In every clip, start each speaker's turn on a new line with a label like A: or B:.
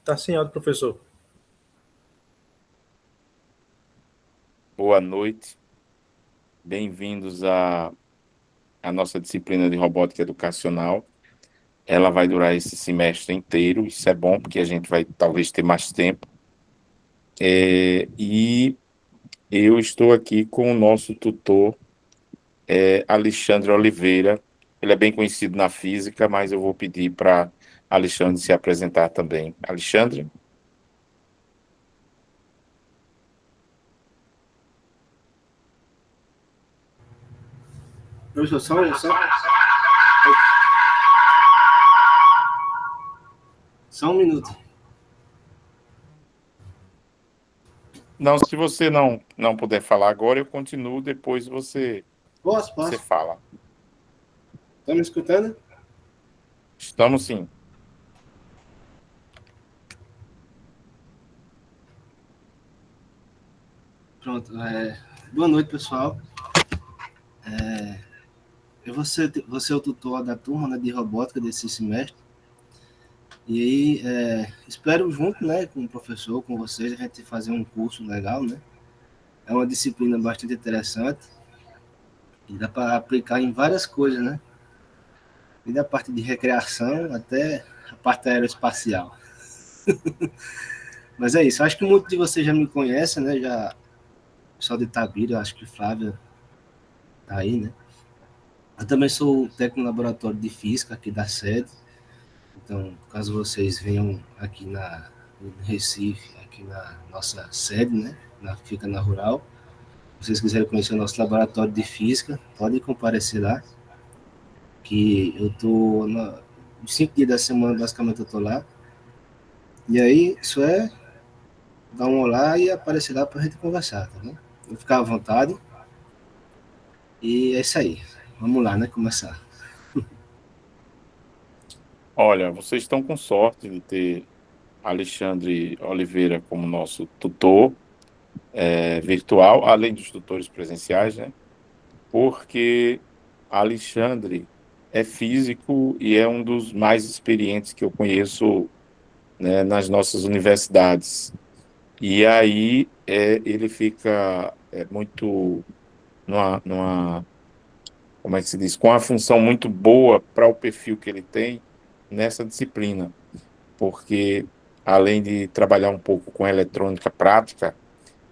A: Tá sem áudio, professor.
B: Boa noite, bem-vindos à nossa disciplina de robótica educacional. Ela vai durar esse semestre inteiro, isso é bom porque a gente vai talvez ter mais tempo. E eu estou aqui com o nosso tutor, Alexandre Oliveira. Ele é bem conhecido na física, mas eu vou pedir para Alexandre se apresentar também. Alexandre?
C: Professor, só um minuto.
B: Não, se você não puder falar agora, eu continuo, depois você
C: Posso?
B: fala.
C: Tá me escutando?
B: Estamos sim.
C: Pronto. Boa noite, pessoal. Vou ser o tutor da turma, né, de robótica desse semestre. E aí, espero junto, né, com o professor, com vocês, a gente fazer um curso legal, né? É uma disciplina bastante interessante e dá para aplicar em várias coisas, né? E da parte de recreação até a parte aeroespacial. Mas é isso. Acho que muitos de vocês já me conhecem, né? Já, pessoal de Itabira, acho que Flávia tá aí, né? Eu também sou técnico no laboratório de física aqui da sede. Então, caso vocês venham aqui no Recife, aqui na nossa sede, né? Fica na Rural. Se vocês quiserem conhecer o nosso laboratório de física, podem comparecer lá. Que eu tô 5 dias da semana, basicamente, eu tô lá. E aí, isso é dar um olá e aparecer lá pra gente conversar, tá bom? Vou ficar à vontade. E é isso aí. Vamos lá, né? Começar.
B: Olha, vocês estão com sorte de ter Alexandre Oliveira como nosso tutor virtual, além dos tutores presenciais, né? Porque Alexandre é físico e é um dos mais experientes que eu conheço, né, nas nossas universidades. E aí ele fica muito como é que se diz, com uma função muito boa para o perfil que ele tem nessa disciplina, porque além de trabalhar um pouco com eletrônica prática,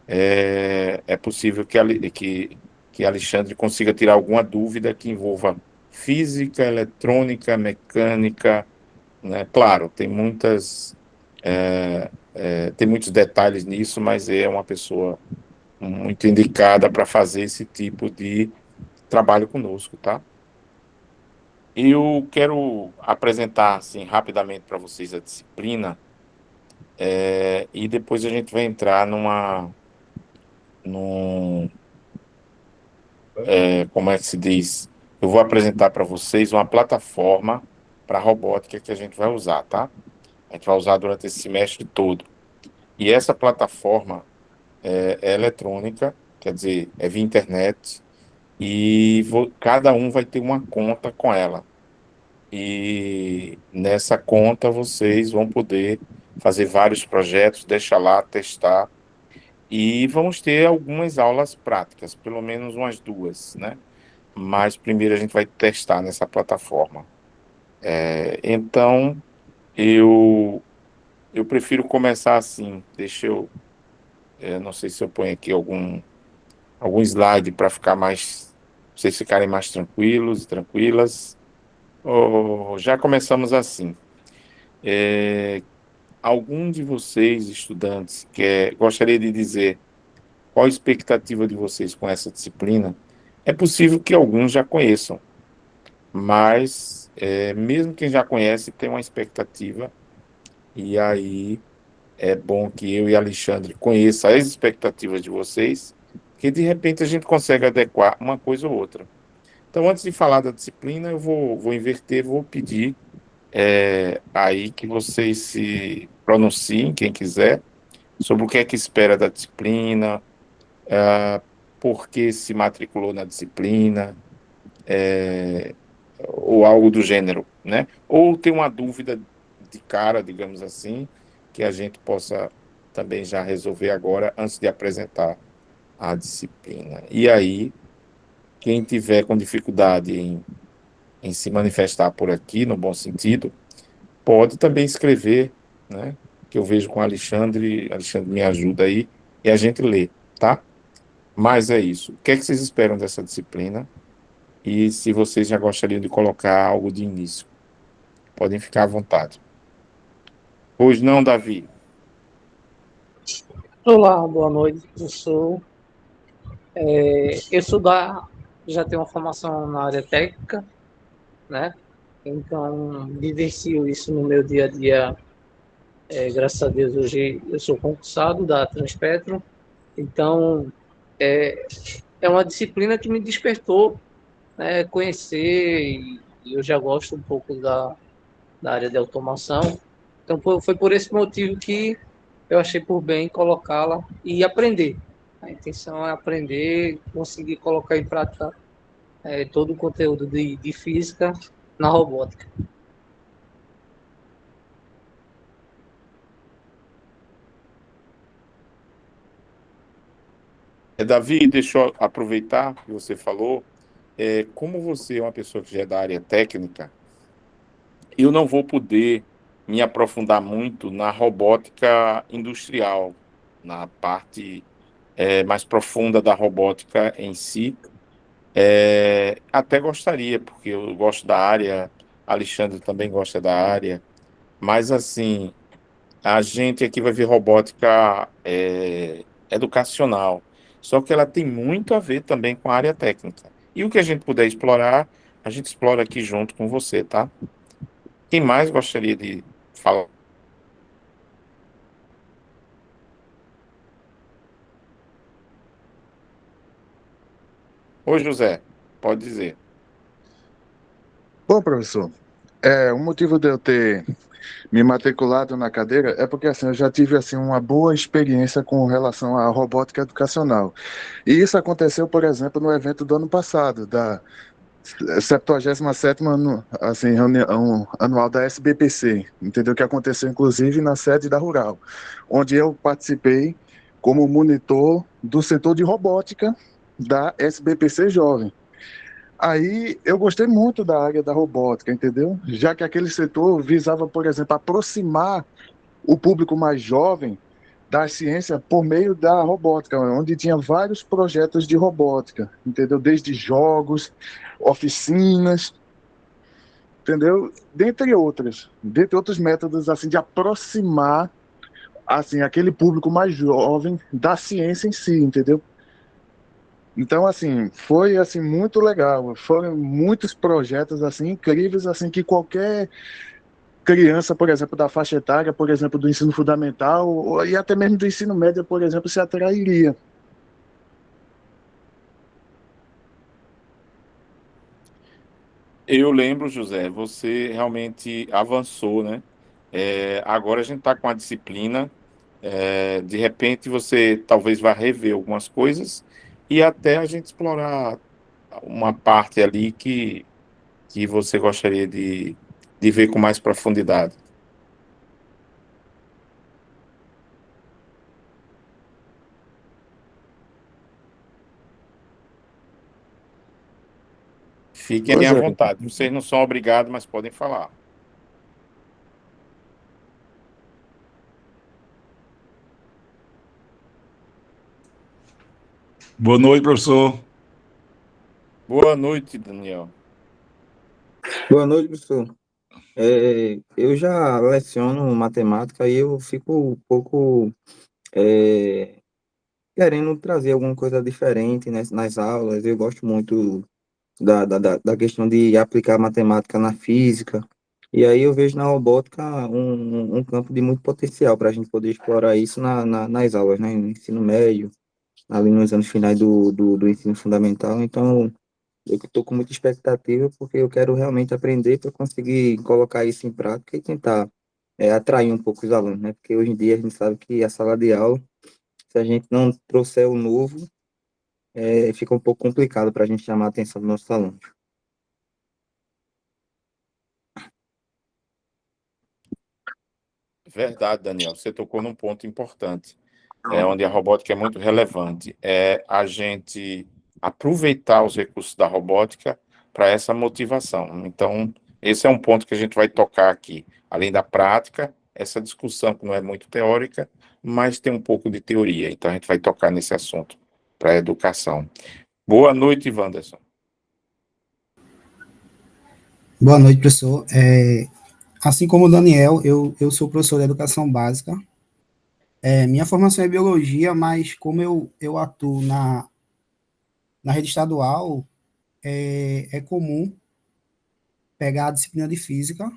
B: é possível que Alexandre consiga tirar alguma dúvida que envolva física, eletrônica, mecânica, né? Claro, tem muitos detalhes nisso, mas é uma pessoa muito indicada para fazer esse tipo de trabalho conosco, tá? Eu quero apresentar assim rapidamente para vocês a disciplina, e depois a gente vai entrar num, como é que se diz? Eu vou apresentar para vocês uma plataforma para robótica que a gente vai usar, tá? A gente vai usar durante esse semestre todo. E essa plataforma é eletrônica, quer dizer, é via internet, e cada um vai ter uma conta com ela. E nessa conta vocês vão poder fazer vários projetos, deixar lá, testar. E vamos ter algumas aulas práticas, pelo menos umas duas, né? Mas primeiro a gente vai testar nessa plataforma. Então, eu prefiro começar assim. Não sei se eu ponho aqui algum slide para ficar mais, vocês ficarem mais tranquilos e tranquilas. Já começamos assim. Algum de vocês, estudantes, gostaria de dizer qual a expectativa de vocês com essa disciplina? É possível que alguns já conheçam, mas mesmo quem já conhece tem uma expectativa, e aí é bom que eu e Alexandre conheça as expectativas de vocês, que de repente a gente consegue adequar uma coisa ou outra. Então, antes de falar da disciplina, vou inverter, vou pedir aí que vocês se pronunciem, quem quiser, sobre o que é que espera da disciplina, por que se matriculou na disciplina, ou algo do gênero, né? Ou tem uma dúvida de cara, digamos assim, que a gente possa também já resolver agora, antes de apresentar a disciplina. E aí, quem tiver com dificuldade em se manifestar por aqui, no bom sentido, pode também escrever, né? Que eu vejo com o Alexandre, Alexandre me ajuda aí, e a gente lê, tá? Mas é isso. O que é que vocês esperam dessa disciplina? E se vocês já gostariam de colocar algo de início, podem ficar à vontade. Pois não, Davi?
A: Olá, boa noite, professor. Eu sou já tenho uma formação na área técnica, né? Então, vivencio isso no meu dia a dia. Graças a Deus, hoje eu sou concursado da Transpetro. Então, é, é uma disciplina que me despertou, né, conhecer, e eu já gosto um pouco da área de automação. Então, foi por esse motivo que eu achei por bem colocá-la e aprender. A intenção é aprender, conseguir colocar em prática todo o conteúdo de física na robótica.
B: Davi, deixa eu aproveitar que você falou. Como você é uma pessoa que já é da área técnica, eu não vou poder me aprofundar muito na robótica industrial, na parte mais profunda da robótica em si. Até gostaria, porque eu gosto da área, Alexandre também gosta da área, mas assim, a gente aqui vai ver robótica educacional, só que ela tem muito a ver também com a área técnica. E o que a gente puder explorar, a gente explora aqui junto com você, tá? Quem mais gostaria de falar? Ô, José, pode dizer.
D: Bom, professor, o motivo de eu ter me matriculado na cadeira é porque assim, eu já tive assim, uma boa experiência com relação à robótica educacional. E isso aconteceu, por exemplo, no evento do ano passado, da 77ª assim, reunião anual da SBPC, entendeu? Que aconteceu inclusive na sede da Rural, onde eu participei como monitor do setor de robótica da SBPC Jovem. Aí eu gostei muito da área da robótica, entendeu? Já que aquele setor visava, por exemplo, aproximar o público mais jovem da ciência por meio da robótica, onde tinha vários projetos de robótica, entendeu? Desde jogos, oficinas, entendeu? Dentre outros métodos assim de aproximar assim aquele público mais jovem da ciência em si, entendeu? Então, assim, foi assim muito legal. Foram muitos projetos assim incríveis assim que qualquer criança, por exemplo, da faixa etária, por exemplo, do ensino fundamental e até mesmo do ensino médio, por exemplo, se atrairia.
B: Eu lembro, José, você realmente avançou, né? Agora a gente está com a disciplina. De repente você talvez vá rever algumas coisas e até a gente explorar uma parte ali que você gostaria de ver com mais profundidade. Fiquem
D: Pois
B: à
D: é.
B: vontade. Vocês não são obrigados, mas podem falar.
E: Boa noite, professor.
B: Boa noite, Daniel.
F: Boa noite, professor. Eu já leciono matemática e eu fico um pouco é, querendo trazer alguma coisa diferente nas aulas. Eu gosto muito da questão de aplicar matemática na física. E aí eu vejo na robótica um campo de muito potencial para a gente poder explorar isso nas aulas, né? No ensino médio, ali nos anos finais do ensino fundamental. Então, eu estou com muita expectativa porque eu quero realmente aprender para conseguir colocar isso em prática e tentar atrair um pouco os alunos, né? Porque hoje em dia a gente sabe que a sala de aula, se a gente não trouxer o novo, fica um pouco complicado para a gente chamar a atenção dos nossos alunos.
B: Verdade, Daniel. Você tocou num ponto importante, onde a robótica é muito relevante. É a gente aproveitar os recursos da robótica para essa motivação. Então, esse é um ponto que a gente vai tocar aqui. Além da prática, essa discussão que não é muito teórica, mas tem um pouco de teoria. Então, a gente vai tocar nesse assunto para a educação. Boa noite, Wanderson.
G: Boa noite, professor. Assim como o Daniel, eu sou professor de educação básica. Minha formação é biologia, mas como eu atuo na rede estadual, é comum pegar a disciplina de física,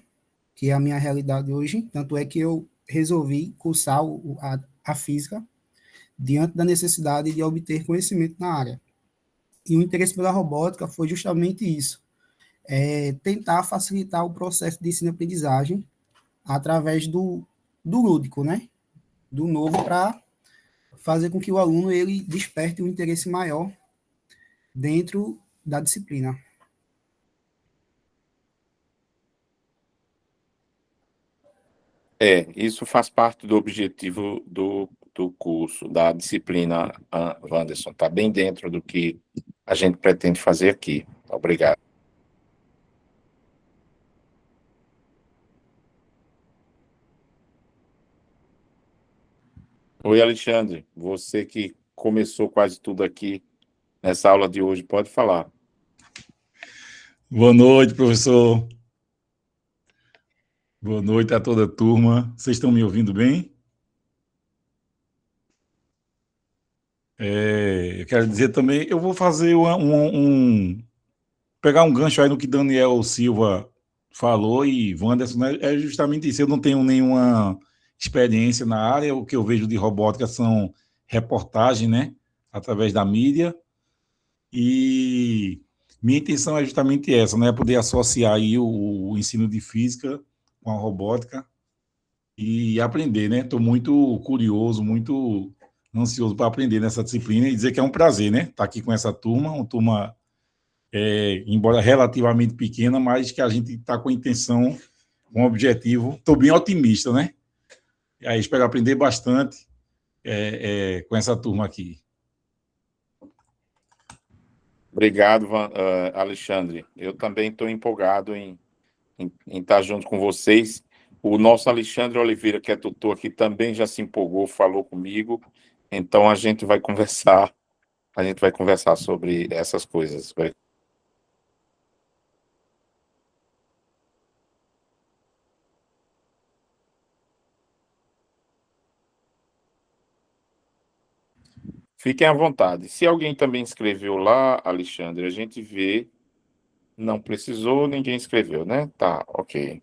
G: que é a minha realidade hoje. Tanto é que eu resolvi cursar a física diante da necessidade de obter conhecimento na área. E o interesse pela robótica foi justamente isso, tentar facilitar o processo de ensino-aprendizagem através do lúdico, né? Do novo, para fazer com que o aluno ele desperte um interesse maior dentro da disciplina.
B: Isso faz parte do objetivo do curso, da disciplina, Wanderson. Está bem dentro do que a gente pretende fazer aqui. Obrigado. Oi, Alexandre. Você que começou quase tudo aqui nessa aula de hoje, pode falar.
E: Boa noite, professor. Boa noite a toda a turma. Vocês estão me ouvindo bem? Eu quero dizer também, eu vou fazer pegar um gancho aí no que Daniel Silva falou e Wanderson, né? É justamente isso. Eu não tenho nenhuma experiência na área. O que eu vejo de robótica são reportagens, né? Através da mídia. E minha intenção é justamente essa, né? Poder associar aí o ensino de física com a robótica e aprender, né? Estou muito curioso, muito ansioso para aprender nessa disciplina e dizer que é um prazer, né? Estar aqui com essa turma, uma turma, embora relativamente pequena, mas que a gente está com intenção, com objetivo. Estou bem otimista, né? E aí espero aprender bastante com essa turma aqui.
B: Obrigado, Alexandre. Eu também estou empolgado em estar junto com vocês. O nosso Alexandre Oliveira, que é tutor aqui, também já se empolgou, falou comigo. Então, a gente vai conversar sobre essas coisas. Fiquem à vontade. Se alguém também escreveu lá, Alexandre, a gente vê. Não precisou, ninguém escreveu, né? Tá, ok.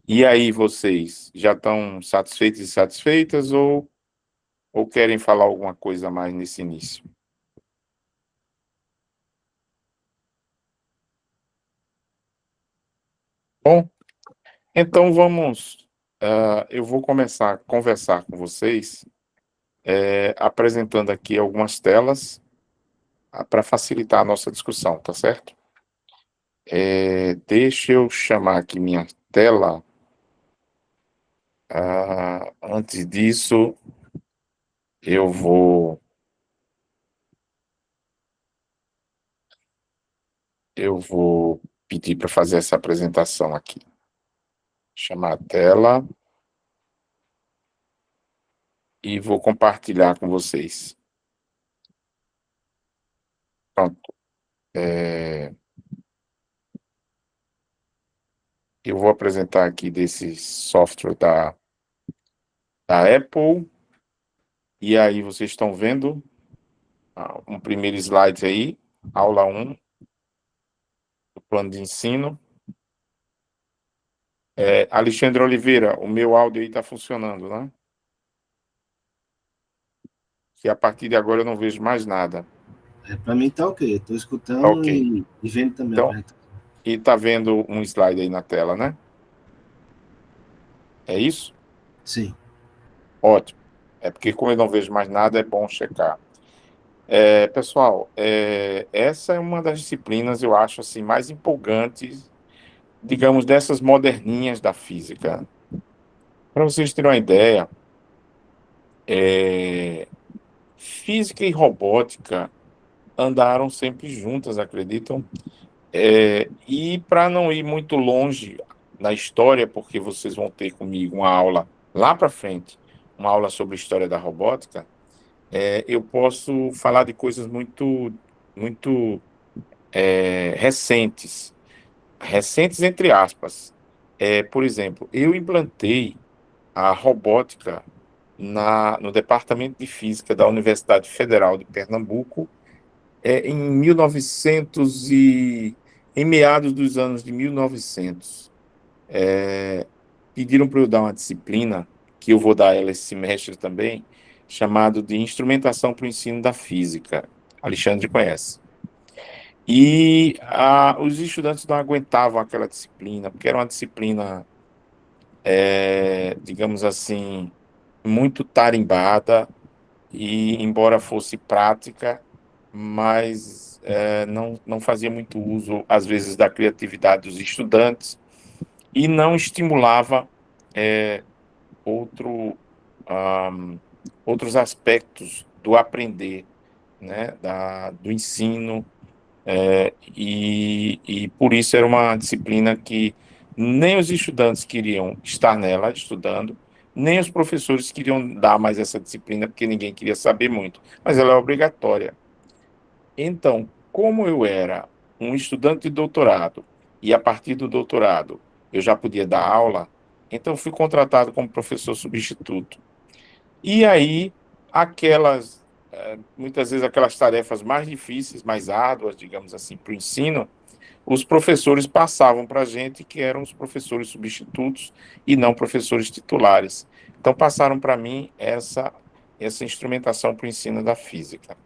B: E aí, vocês já estão satisfeitos e satisfeitas ou querem falar alguma coisa a mais nesse início? Bom, então vamos. Eu vou começar a conversar com vocês, apresentando aqui algumas telas para facilitar a nossa discussão, tá certo? Deixa eu chamar aqui minha tela. Antes disso, eu vou pedir para fazer essa apresentação aqui. Chamar a tela e vou compartilhar com vocês. Pronto. Eu vou apresentar aqui desse software da Apple. E aí, vocês estão vendo um primeiro slide aí, aula 1, do plano de ensino. Alexandre Oliveira, o meu áudio aí está funcionando, né? Que a partir de agora eu não vejo mais nada.
C: Para mim tá ok, estou escutando
B: Ok.
C: e vendo também
B: Então,
C: a apresentação.
B: e está vendo um slide aí na tela, né? É isso?
C: Sim.
B: Ótimo. Porque como eu não vejo mais nada, é bom checar. Pessoal, essa é uma das disciplinas, eu acho, assim, mais empolgantes, digamos, dessas moderninhas da física. Para vocês terem uma ideia, física e robótica andaram sempre juntas, acreditam? E para não ir muito longe na história, porque vocês vão ter comigo uma aula lá para frente, uma aula sobre história da robótica, eu posso falar de coisas muito recentes, recentes entre aspas. Por exemplo, eu implantei a robótica no Departamento de Física da Universidade Federal de Pernambuco em 1900 em meados dos anos de 1900. Pediram para eu dar uma disciplina, que eu vou dar ela esse semestre também, chamado de Instrumentação para o Ensino da Física. Alexandre conhece. E os estudantes não aguentavam aquela disciplina, porque era uma disciplina, digamos assim, muito tarimbada, e embora fosse prática, mas não fazia muito uso, às vezes, da criatividade dos estudantes e não estimulava outro, outros aspectos do aprender, né, do ensino, e por isso era uma disciplina que nem os estudantes queriam estar nela estudando, nem os professores queriam dar mais essa disciplina, porque ninguém queria saber muito, mas ela é obrigatória. Então, como eu era um estudante de doutorado, e a partir do doutorado eu já podia dar aula, então fui contratado como professor substituto. E aí, muitas vezes aquelas tarefas mais difíceis, mais árduas, digamos assim, para o ensino, os professores passavam para a gente, que eram os professores substitutos e não professores titulares. Então, passaram para mim essa instrumentação para o ensino da física.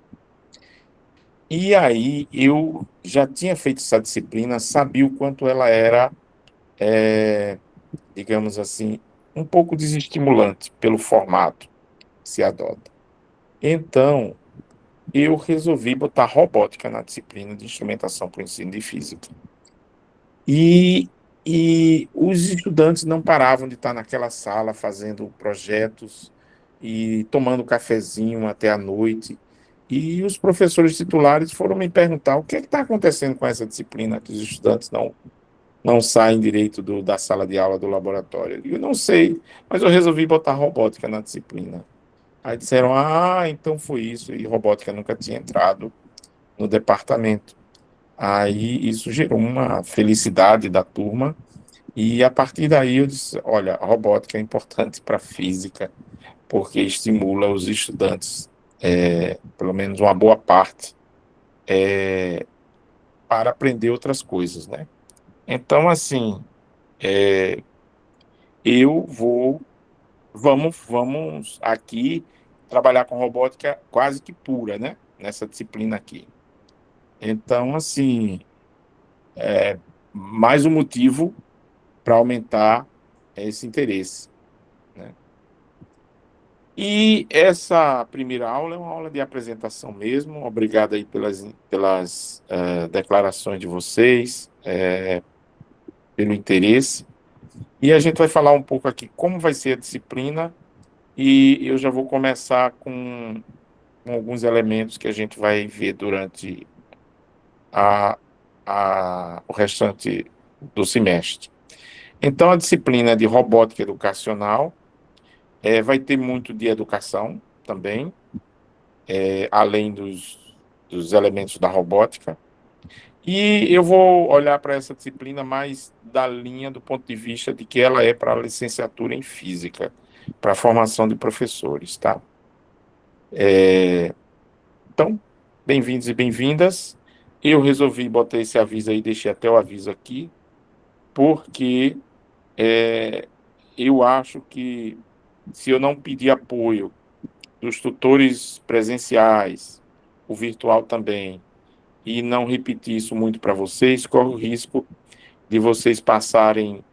B: E aí, eu já tinha feito essa disciplina, sabia o quanto ela era, digamos assim, um pouco desestimulante pelo formato que se adota. Então, eu resolvi botar robótica na disciplina de instrumentação para o ensino de física. E os estudantes não paravam de estar naquela sala fazendo projetos e tomando cafezinho até a noite. E os professores titulares foram me perguntar o que está acontecendo com essa disciplina, que os estudantes não saem direito da sala de aula, do laboratório. Eu não sei, mas eu resolvi botar robótica na disciplina. Aí disseram, então foi isso, e robótica nunca tinha entrado no departamento. Aí isso gerou uma felicidade da turma, e a partir daí eu disse, olha, a robótica é importante para a física, porque estimula os estudantes, pelo menos uma boa parte, para aprender outras coisas, né? Então, assim, vamos aqui trabalhar com robótica quase que pura, né? Nessa disciplina aqui. Então, assim, mais um motivo para aumentar esse interesse, né? E essa primeira aula é uma aula de apresentação mesmo. Obrigado aí pelas declarações de vocês, pelo interesse. E a gente vai falar um pouco aqui como vai ser a disciplina, e eu já vou começar com alguns elementos que a gente vai ver durante o restante do semestre. Então, a disciplina de robótica educacional vai ter muito de educação também, além dos elementos da robótica. E eu vou olhar para essa disciplina mais da linha do ponto de vista de que ela é para a licenciatura em física, para a formação de professores, tá? Então, bem-vindos e bem-vindas. Eu resolvi botar esse aviso aí, deixei até o aviso aqui, porque eu acho que se eu não pedir apoio dos tutores presenciais, o virtual também, e não repetir isso muito para vocês, corre o risco de vocês passarem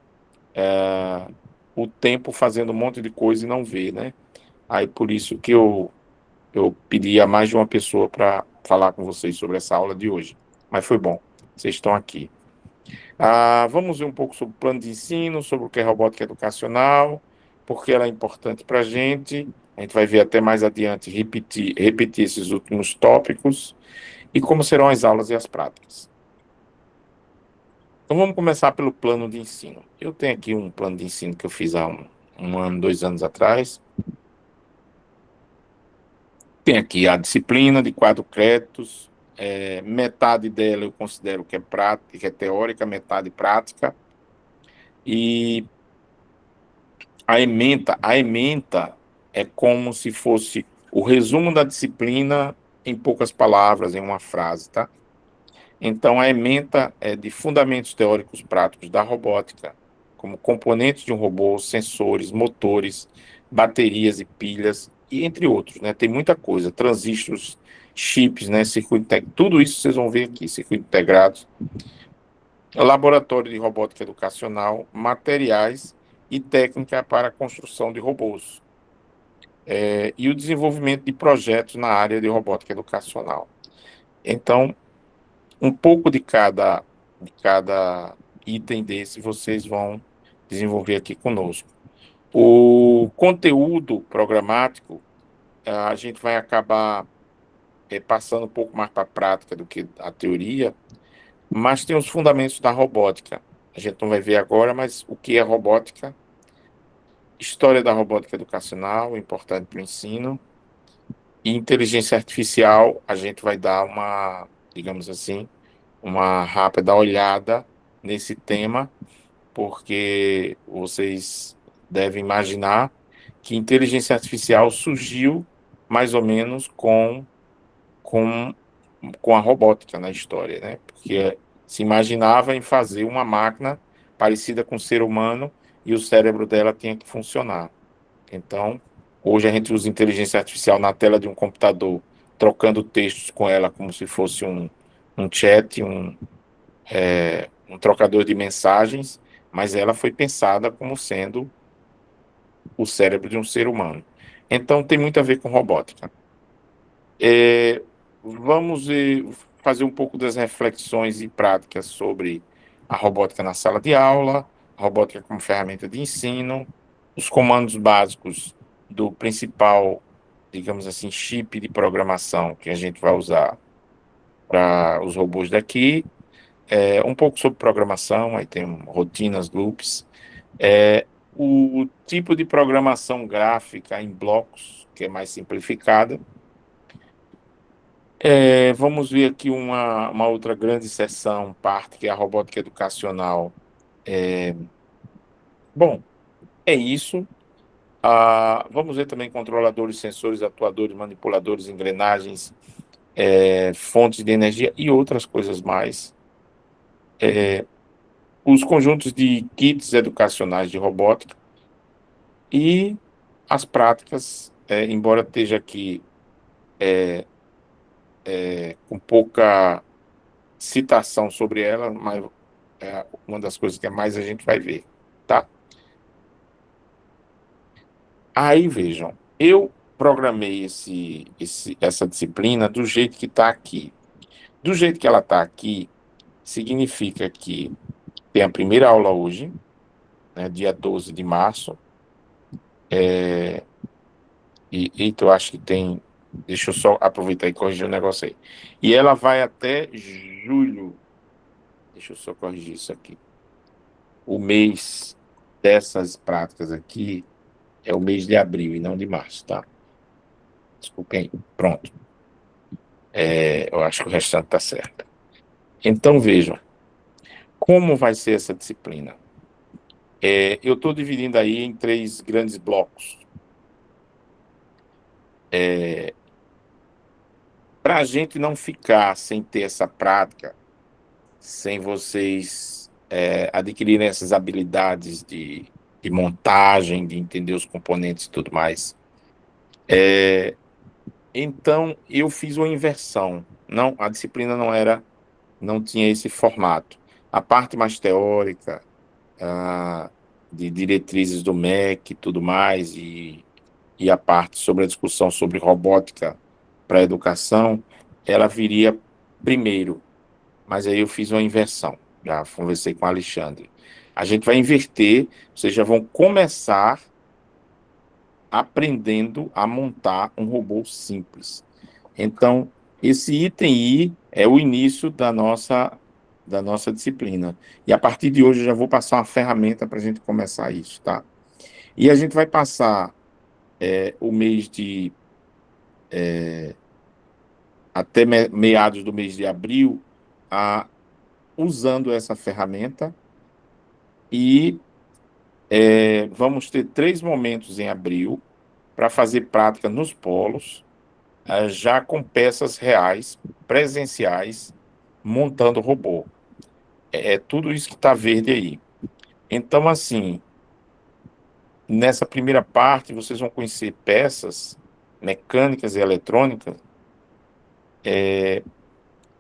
B: o tempo fazendo um monte de coisa e não ver, né? Aí por isso que eu pedi a mais de uma pessoa para falar com vocês sobre essa aula de hoje. Mas foi bom, vocês estão aqui. Vamos ver um pouco sobre o plano de ensino, sobre o que é robótica educacional, porque ela é importante para a gente vai ver até mais adiante repetir esses últimos tópicos, e como serão as aulas e as práticas. Então vamos começar pelo plano de ensino. Eu tenho aqui um plano de ensino que eu fiz há um ano, 2 anos atrás. Tem aqui a disciplina de 4 créditos, metade dela eu considero que é prática, que é teórica, metade prática. E a ementa é como se fosse o resumo da disciplina em poucas palavras, em uma frase, tá? Então, a ementa é de fundamentos teóricos práticos da robótica, como componentes de um robô, sensores, motores, baterias e pilhas, e entre outros, né? Tem muita coisa, transistores, chips, né? Circuito integrado, tudo isso vocês vão ver aqui, circuito integrados, laboratório de robótica educacional, materiais e técnica para a construção de robôs, e o desenvolvimento de projetos na área de robótica educacional. Então, um pouco de cada item desse vocês vão desenvolver aqui conosco. O conteúdo programático, a gente vai acabar passando um pouco mais para a prática do que a teoria, mas tem os fundamentos da robótica. A gente não vai ver agora, mas o que é robótica? História da robótica educacional, importante para o ensino. E inteligência artificial, a gente vai dar uma, digamos assim, uma rápida olhada nesse tema, porque vocês devem imaginar que inteligência artificial surgiu mais ou menos com a robótica na história, né? Porque se imaginava em fazer uma máquina parecida com o ser humano e o cérebro dela tinha que funcionar. Então, hoje a gente usa inteligência artificial na tela de um computador, trocando textos com ela como se fosse um chat, um trocador de mensagens, mas ela foi pensada como sendo o cérebro de um ser humano. Então, tem muito a ver com robótica. Vamos fazer um pouco das reflexões e práticas sobre a robótica na sala de aula, a robótica como ferramenta de ensino, os comandos básicos do principal, digamos assim, chip de programação que a gente vai usar para os robôs daqui, um pouco sobre programação, aí tem rotinas, loops, o tipo de programação gráfica em blocos, que é mais simplificada. Vamos ver aqui uma outra grande seção, parte, que é a robótica educacional. Bom, é isso. Vamos ver também controladores, sensores, atuadores, manipuladores, engrenagens, fontes de energia e outras coisas mais. Os conjuntos de kits educacionais de robótica e as práticas, embora esteja aqui com pouca citação sobre ela, mas é uma das coisas que mais a gente vai ver, tá? Aí, vejam, eu programei essa disciplina do jeito que está aqui. Do jeito que ela está aqui, significa que tem a primeira aula hoje, né, dia 12 de março, eita, eu acho que tem... Deixa eu só aproveitar e corrigir o negócio aí. E ela vai até julho. Deixa eu só corrigir isso aqui. O mês dessas práticas aqui é o mês de abril e não de março, tá? Desculpem aí. Pronto. Eu acho que o restante está certo. Então, vejam. Como vai ser essa disciplina? Eu estou dividindo aí em 3 grandes blocos. Para a gente não ficar sem ter essa prática, sem vocês adquirirem essas habilidades de montagem, de entender os componentes e tudo mais, então eu fiz uma inversão. Não, a disciplina não tinha esse formato. A parte mais teórica, de diretrizes do MEC e tudo mais, e a parte sobre a discussão sobre robótica para a educação, ela viria primeiro, mas aí eu fiz uma inversão, já conversei com o Alexandre. A gente vai inverter, vocês já vão começar aprendendo a montar um robô simples. Então, esse item I é o início da nossa disciplina. E a partir de hoje eu já vou passar uma ferramenta para a gente começar isso, tá? E a gente vai passar o mês de até meados do mês de abril usando essa ferramenta e vamos ter 3 momentos em abril para fazer prática nos polos, já com peças reais, presenciais, montando robô. É tudo isso que está verde aí. Então, assim, nessa primeira parte, vocês vão conhecer peças mecânicas e eletrônicas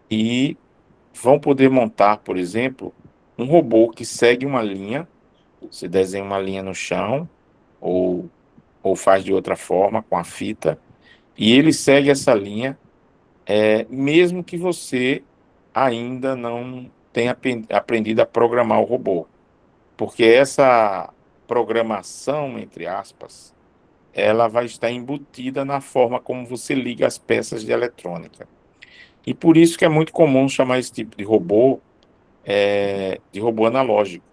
B: e vão poder montar, por exemplo, um robô que segue uma linha. Você desenha uma linha no chão ou faz de outra forma com a fita e ele segue essa linha, mesmo que você ainda não tenha aprendido a programar o robô. Porque essa programação, entre aspas, ela vai estar embutida na forma como você liga as peças de eletrônica. E por isso que é muito comum chamar esse tipo de robô de robô analógico,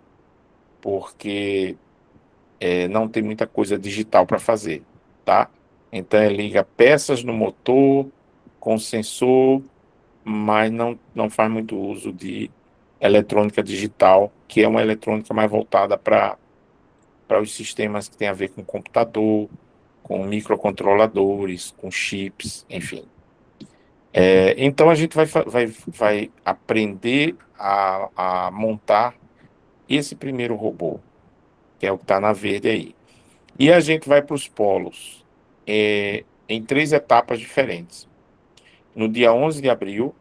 B: porque não tem muita coisa digital para fazer, tá? Então ele liga peças no motor com sensor, mas não faz muito uso de eletrônica digital, que é uma eletrônica mais voltada para os sistemas que tem a ver com computador, com microcontroladores, com chips, enfim. Então a gente vai aprender a montar esse primeiro robô, que é o que está na verde aí. E a gente vai para os polos em 3 etapas diferentes. No dia 11 de abril,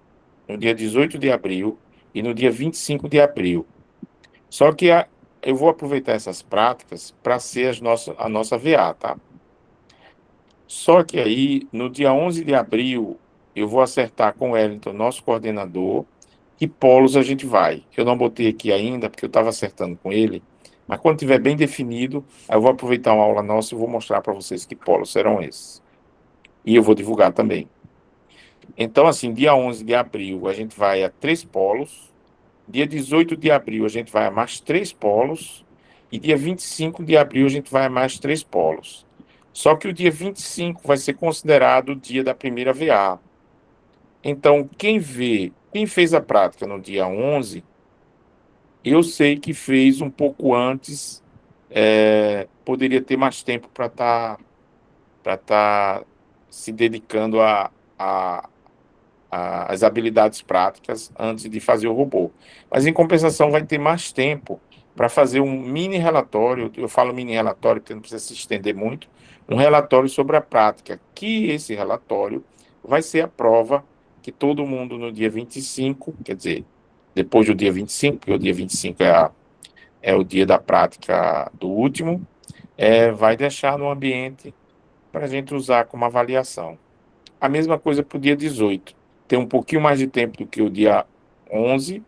B: no dia 18 de abril e no dia 25 de abril. Só que eu vou aproveitar essas práticas para ser a nossa VA, tá? Só que aí, no dia 11 de abril, eu vou acertar com o Wellington, nosso coordenador, que polos a gente vai. Eu não botei aqui ainda, porque eu estava acertando com ele, mas quando tiver bem definido, eu vou aproveitar uma aula nossa e vou mostrar para vocês que polos serão esses. E eu vou divulgar também. Então, assim, dia 11 de abril, a gente vai a 3 polos. Dia 18 de abril, a gente vai a mais 3 polos. E dia 25 de abril, a gente vai a mais 3 polos. Só que o dia 25 vai ser considerado o dia da primeira VA. Então, quem fez a prática no dia 11, eu sei que fez um pouco antes, poderia ter mais tempo para estar se dedicando às habilidades práticas antes de fazer o robô. Mas, em compensação, vai ter mais tempo para fazer um mini relatório. Eu falo mini relatório porque não precisa se estender muito, um relatório sobre a prática, que esse relatório vai ser a prova que todo mundo no dia 25, quer dizer, depois do dia 25, porque o dia 25 é o dia da prática do último, vai deixar no ambiente para a gente usar como avaliação. A mesma coisa para o dia 18. Tem um pouquinho mais de tempo do que o dia 11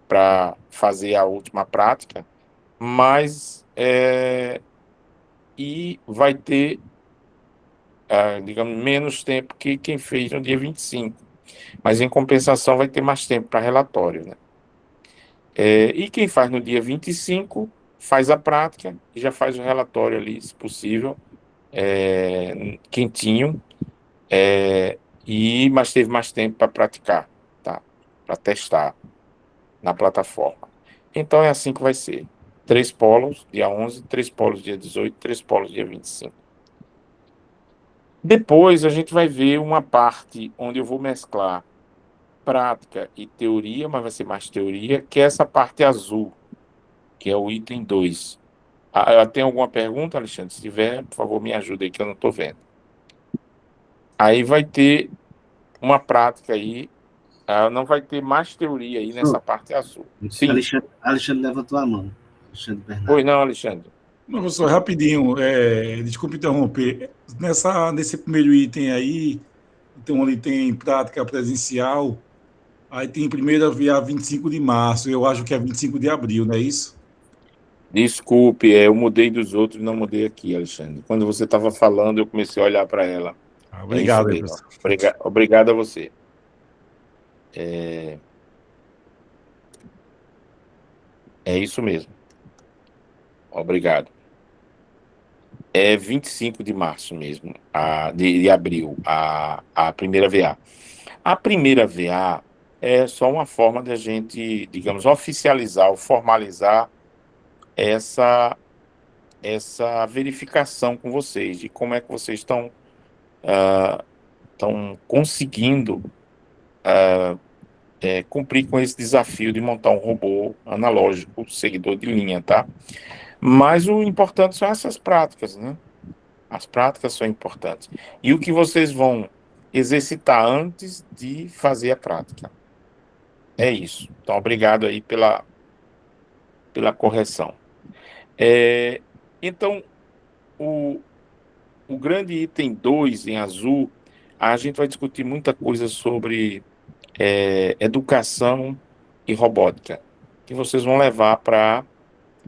B: para fazer a última prática, mas e vai ter, digamos, menos tempo que quem fez no dia 25. Mas, em compensação, vai ter mais tempo para relatório, né? E quem faz no dia 25 faz a prática e já faz o relatório ali, se possível, quentinho, mas teve mais tempo para praticar, tá? Para testar na plataforma. Então é assim que vai ser. 3 polos, dia 11, 3 polos, dia 18, 3 polos, dia 25. Depois a gente vai ver uma parte onde eu vou mesclar prática e teoria, mas vai ser mais teoria, que é essa parte azul, que é o item 2. Tem alguma pergunta, Alexandre? Se tiver, por favor, me ajude aí, que eu não estou vendo. Aí vai ter uma prática aí, não vai ter mais teoria aí nessa parte azul. Sim.
C: Alexandre levantou a mão. Alexandre Bernardo.
B: Pois não, Alexandre.
E: Não, professor, rapidinho, desculpe interromper. Nesse primeiro item aí, então ali tem prática presencial, aí tem primeira VA 25 de março, eu acho que é 25 de abril, não é isso?
B: Desculpe, eu mudei dos outros, não mudei aqui, Alexandre. Quando você estava falando, eu comecei a olhar para ela. É isso
E: Obrigado aí,
B: mesmo.
E: professor.
B: Obrigado a você. É isso mesmo. Obrigado. É 25 de março mesmo, de abril, a primeira VA. A primeira VA é só uma forma de a gente, digamos, oficializar ou formalizar essa, essa verificação com vocês, de como é que vocês estão conseguindo cumprir com esse desafio de montar um robô analógico, seguidor de linha, tá? Mas o importante são essas práticas, né? As práticas são importantes. E o que vocês vão exercitar antes de fazer a prática. É isso. Então, obrigado aí pela correção. Então, o, o grande item 2 em azul, a gente vai discutir muita coisa sobre educação e robótica, que vocês vão levar para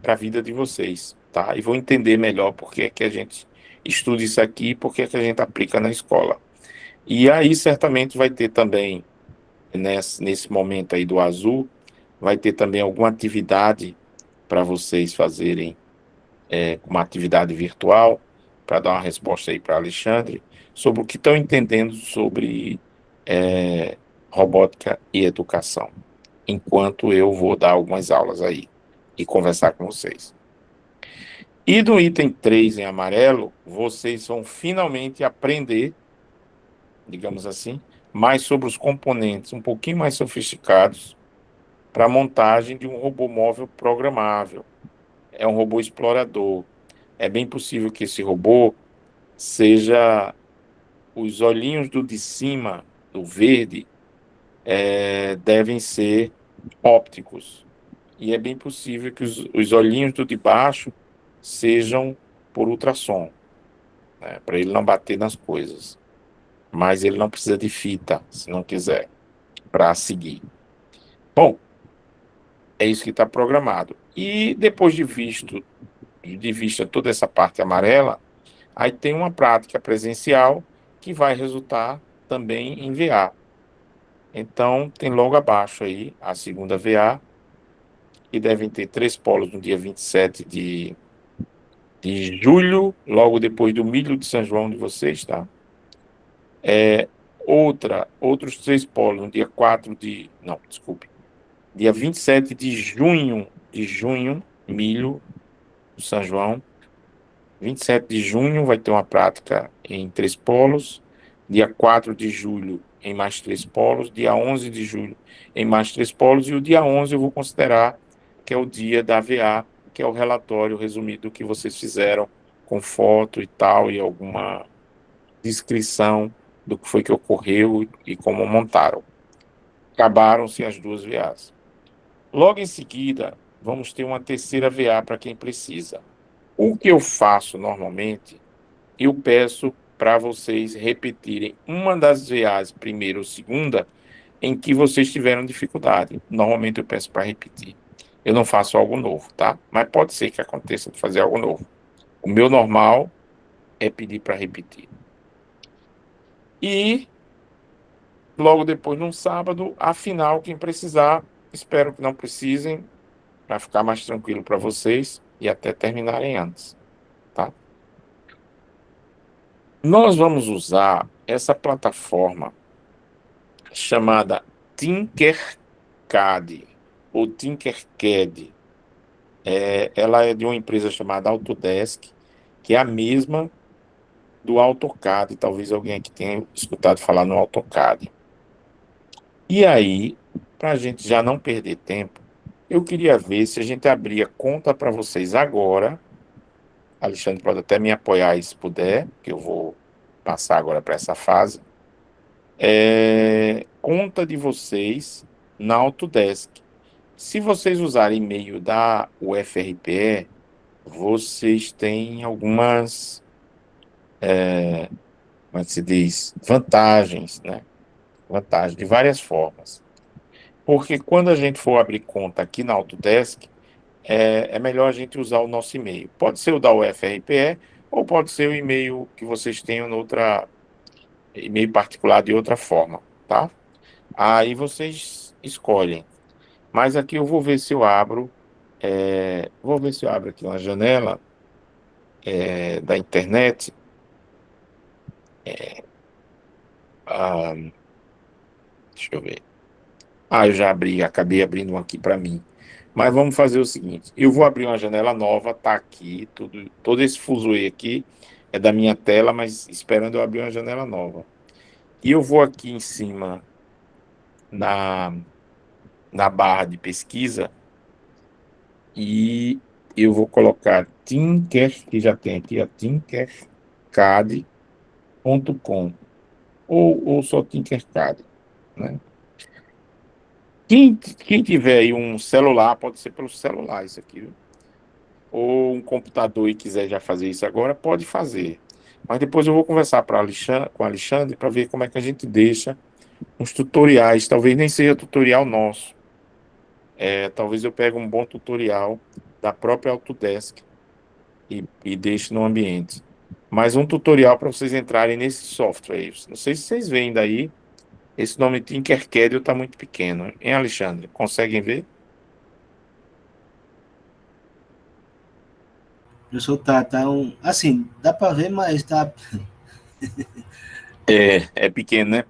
B: a vida de vocês, tá? E vão entender melhor por que é que a gente estuda isso aqui e por que é que a gente aplica na escola. E aí, certamente, vai ter também, nesse momento aí do azul, vai ter também alguma atividade para vocês fazerem, uma atividade virtual, para dar uma resposta aí para Alexandre, sobre o que estão entendendo sobre robótica e educação, enquanto eu vou dar algumas aulas aí e conversar com vocês. E no item 3 em amarelo, vocês vão finalmente aprender, digamos assim, mais sobre os componentes um pouquinho mais sofisticados para a montagem de um robô móvel programável. É um robô explorador. É bem possível que esse robô seja os olhinhos do de cima, do verde, devem ser ópticos. E é bem possível que os olhinhos do de baixo sejam por ultrassom, né, para ele não bater nas coisas. Mas ele não precisa de fita, se não quiser, para seguir. Bom, é isso que está programado. E depois de vista toda essa parte amarela, aí tem uma prática presencial que vai resultar também em VA. Então, tem logo abaixo aí a segunda VA, que devem ter 3 polos no dia 27 de julho, logo depois do milho de São João de vocês, tá? Outros 3 polos no dia 4 de... Não, desculpe. Dia 27 de junho, milho do São João. 27 de junho vai ter uma prática em 3 polos. Dia 4 de julho em mais 3 polos. Dia 11 de julho em mais 3 polos. E o dia 11 eu vou considerar que é o dia da VA, que é o relatório resumido do que vocês fizeram, com foto e tal, e alguma descrição do que foi que ocorreu e como montaram. Acabaram-se as 2 VAs. Logo em seguida, vamos ter uma terceira VA para quem precisa. O que eu faço normalmente, eu peço para vocês repetirem uma das VAs, primeira ou segunda, em que vocês tiveram dificuldade. Normalmente eu peço para repetir. Eu não faço algo novo, tá? Mas pode ser que aconteça de fazer algo novo. O meu normal é pedir para repetir. E logo depois, num sábado, afinal, quem precisar, espero que não precisem, para ficar mais tranquilo para vocês e até terminarem antes, tá? Nós vamos usar essa plataforma chamada Tinkercad ou Tinkercad. Ela é de uma empresa chamada Autodesk, que é a mesma do AutoCAD. Talvez alguém aqui tenha escutado falar no AutoCAD. E aí, para a gente já não perder tempo, eu queria ver se a gente abria conta para vocês agora. Alexandre pode até me apoiar aí se puder, que eu vou passar agora para essa fase. Conta de vocês na Autodesk. Se vocês usarem e-mail da UFRPE, vocês têm algumas, como é que se diz, vantagens, né? Vantagens de várias formas. Porque quando a gente for abrir conta aqui na Autodesk, é melhor a gente usar o nosso e-mail. Pode ser o da UFRPE ou pode ser o e-mail que vocês tenham noutra e-mail particular de outra forma, tá? Aí vocês escolhem. Mas aqui eu vou ver se eu abro, vou ver se eu abro aqui uma janela da internet. Ah, deixa eu ver. Eu já abri, acabei abrindo um aqui para mim. Mas vamos fazer o seguinte: eu vou abrir uma janela nova, tá aqui, todo esse fuzuê aqui é da minha tela, mas esperando eu abrir uma janela nova. E eu vou aqui em cima na, na barra de pesquisa e eu vou colocar Tinker, que já tem aqui, a tinkercad.com ou só Tinkercad, né? Quem tiver aí um celular, pode ser pelo celular isso aqui, viu? Ou um computador e quiser já fazer isso agora, pode fazer. Mas depois eu vou conversar com o Alexandre para ver como é que a gente deixa uns tutoriais. Talvez nem seja tutorial nosso. Talvez eu pegue um bom tutorial da própria Autodesk e deixe no ambiente. Mas um tutorial para vocês entrarem nesse software aí. Não sei se vocês veem daí. Esse nome Tinkercad está muito pequeno. Hein, Alexandre? Conseguem ver?
C: Professor, tá assim, dá para ver, mas tá.
B: É pequeno, né?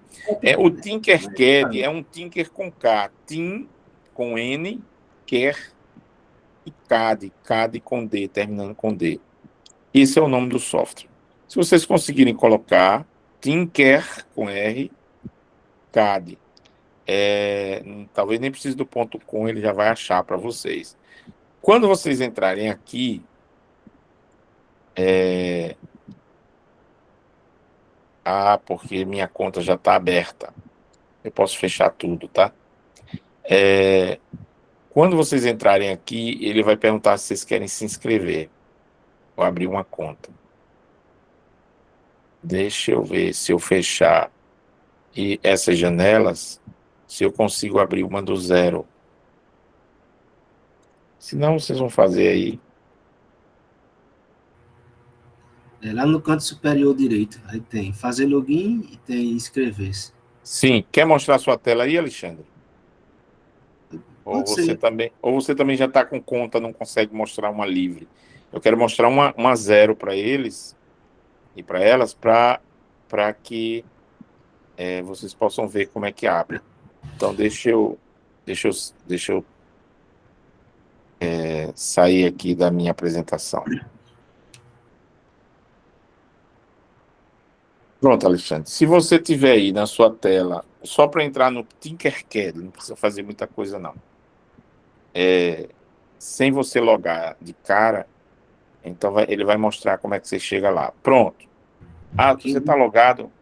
B: O Tinkercad é um Tinker com K. Tin com N, Quer e CAD com D, terminando com D. Esse é o nome do software. Se vocês conseguirem colocar Tinker com R, CAD, talvez nem precise do ponto .com, ele já vai achar para vocês. Quando vocês entrarem aqui, porque minha conta já está aberta. Eu posso fechar tudo, tá? Quando vocês entrarem aqui, ele vai perguntar se vocês querem se inscrever. Vou abrir uma conta. Deixa eu ver se eu fechar e essas janelas, se eu consigo abrir uma do zero. Se não, vocês vão fazer aí.
C: Lá no canto superior direito, aí tem fazer login e tem inscrever-se.
B: Sim, quer mostrar sua tela aí, Alexandre? Ou você também já está com conta, não consegue mostrar uma livre. Eu quero mostrar uma zero para eles e para elas, para que vocês possam ver como é que abre. Então, deixa eu sair aqui da minha apresentação. Pronto, Alexandre. Se você tiver aí na sua tela, só para entrar no Tinkercad, não precisa fazer muita coisa, não. Sem você logar de cara, então ele vai mostrar como é que você chega lá. Pronto. Você está logado?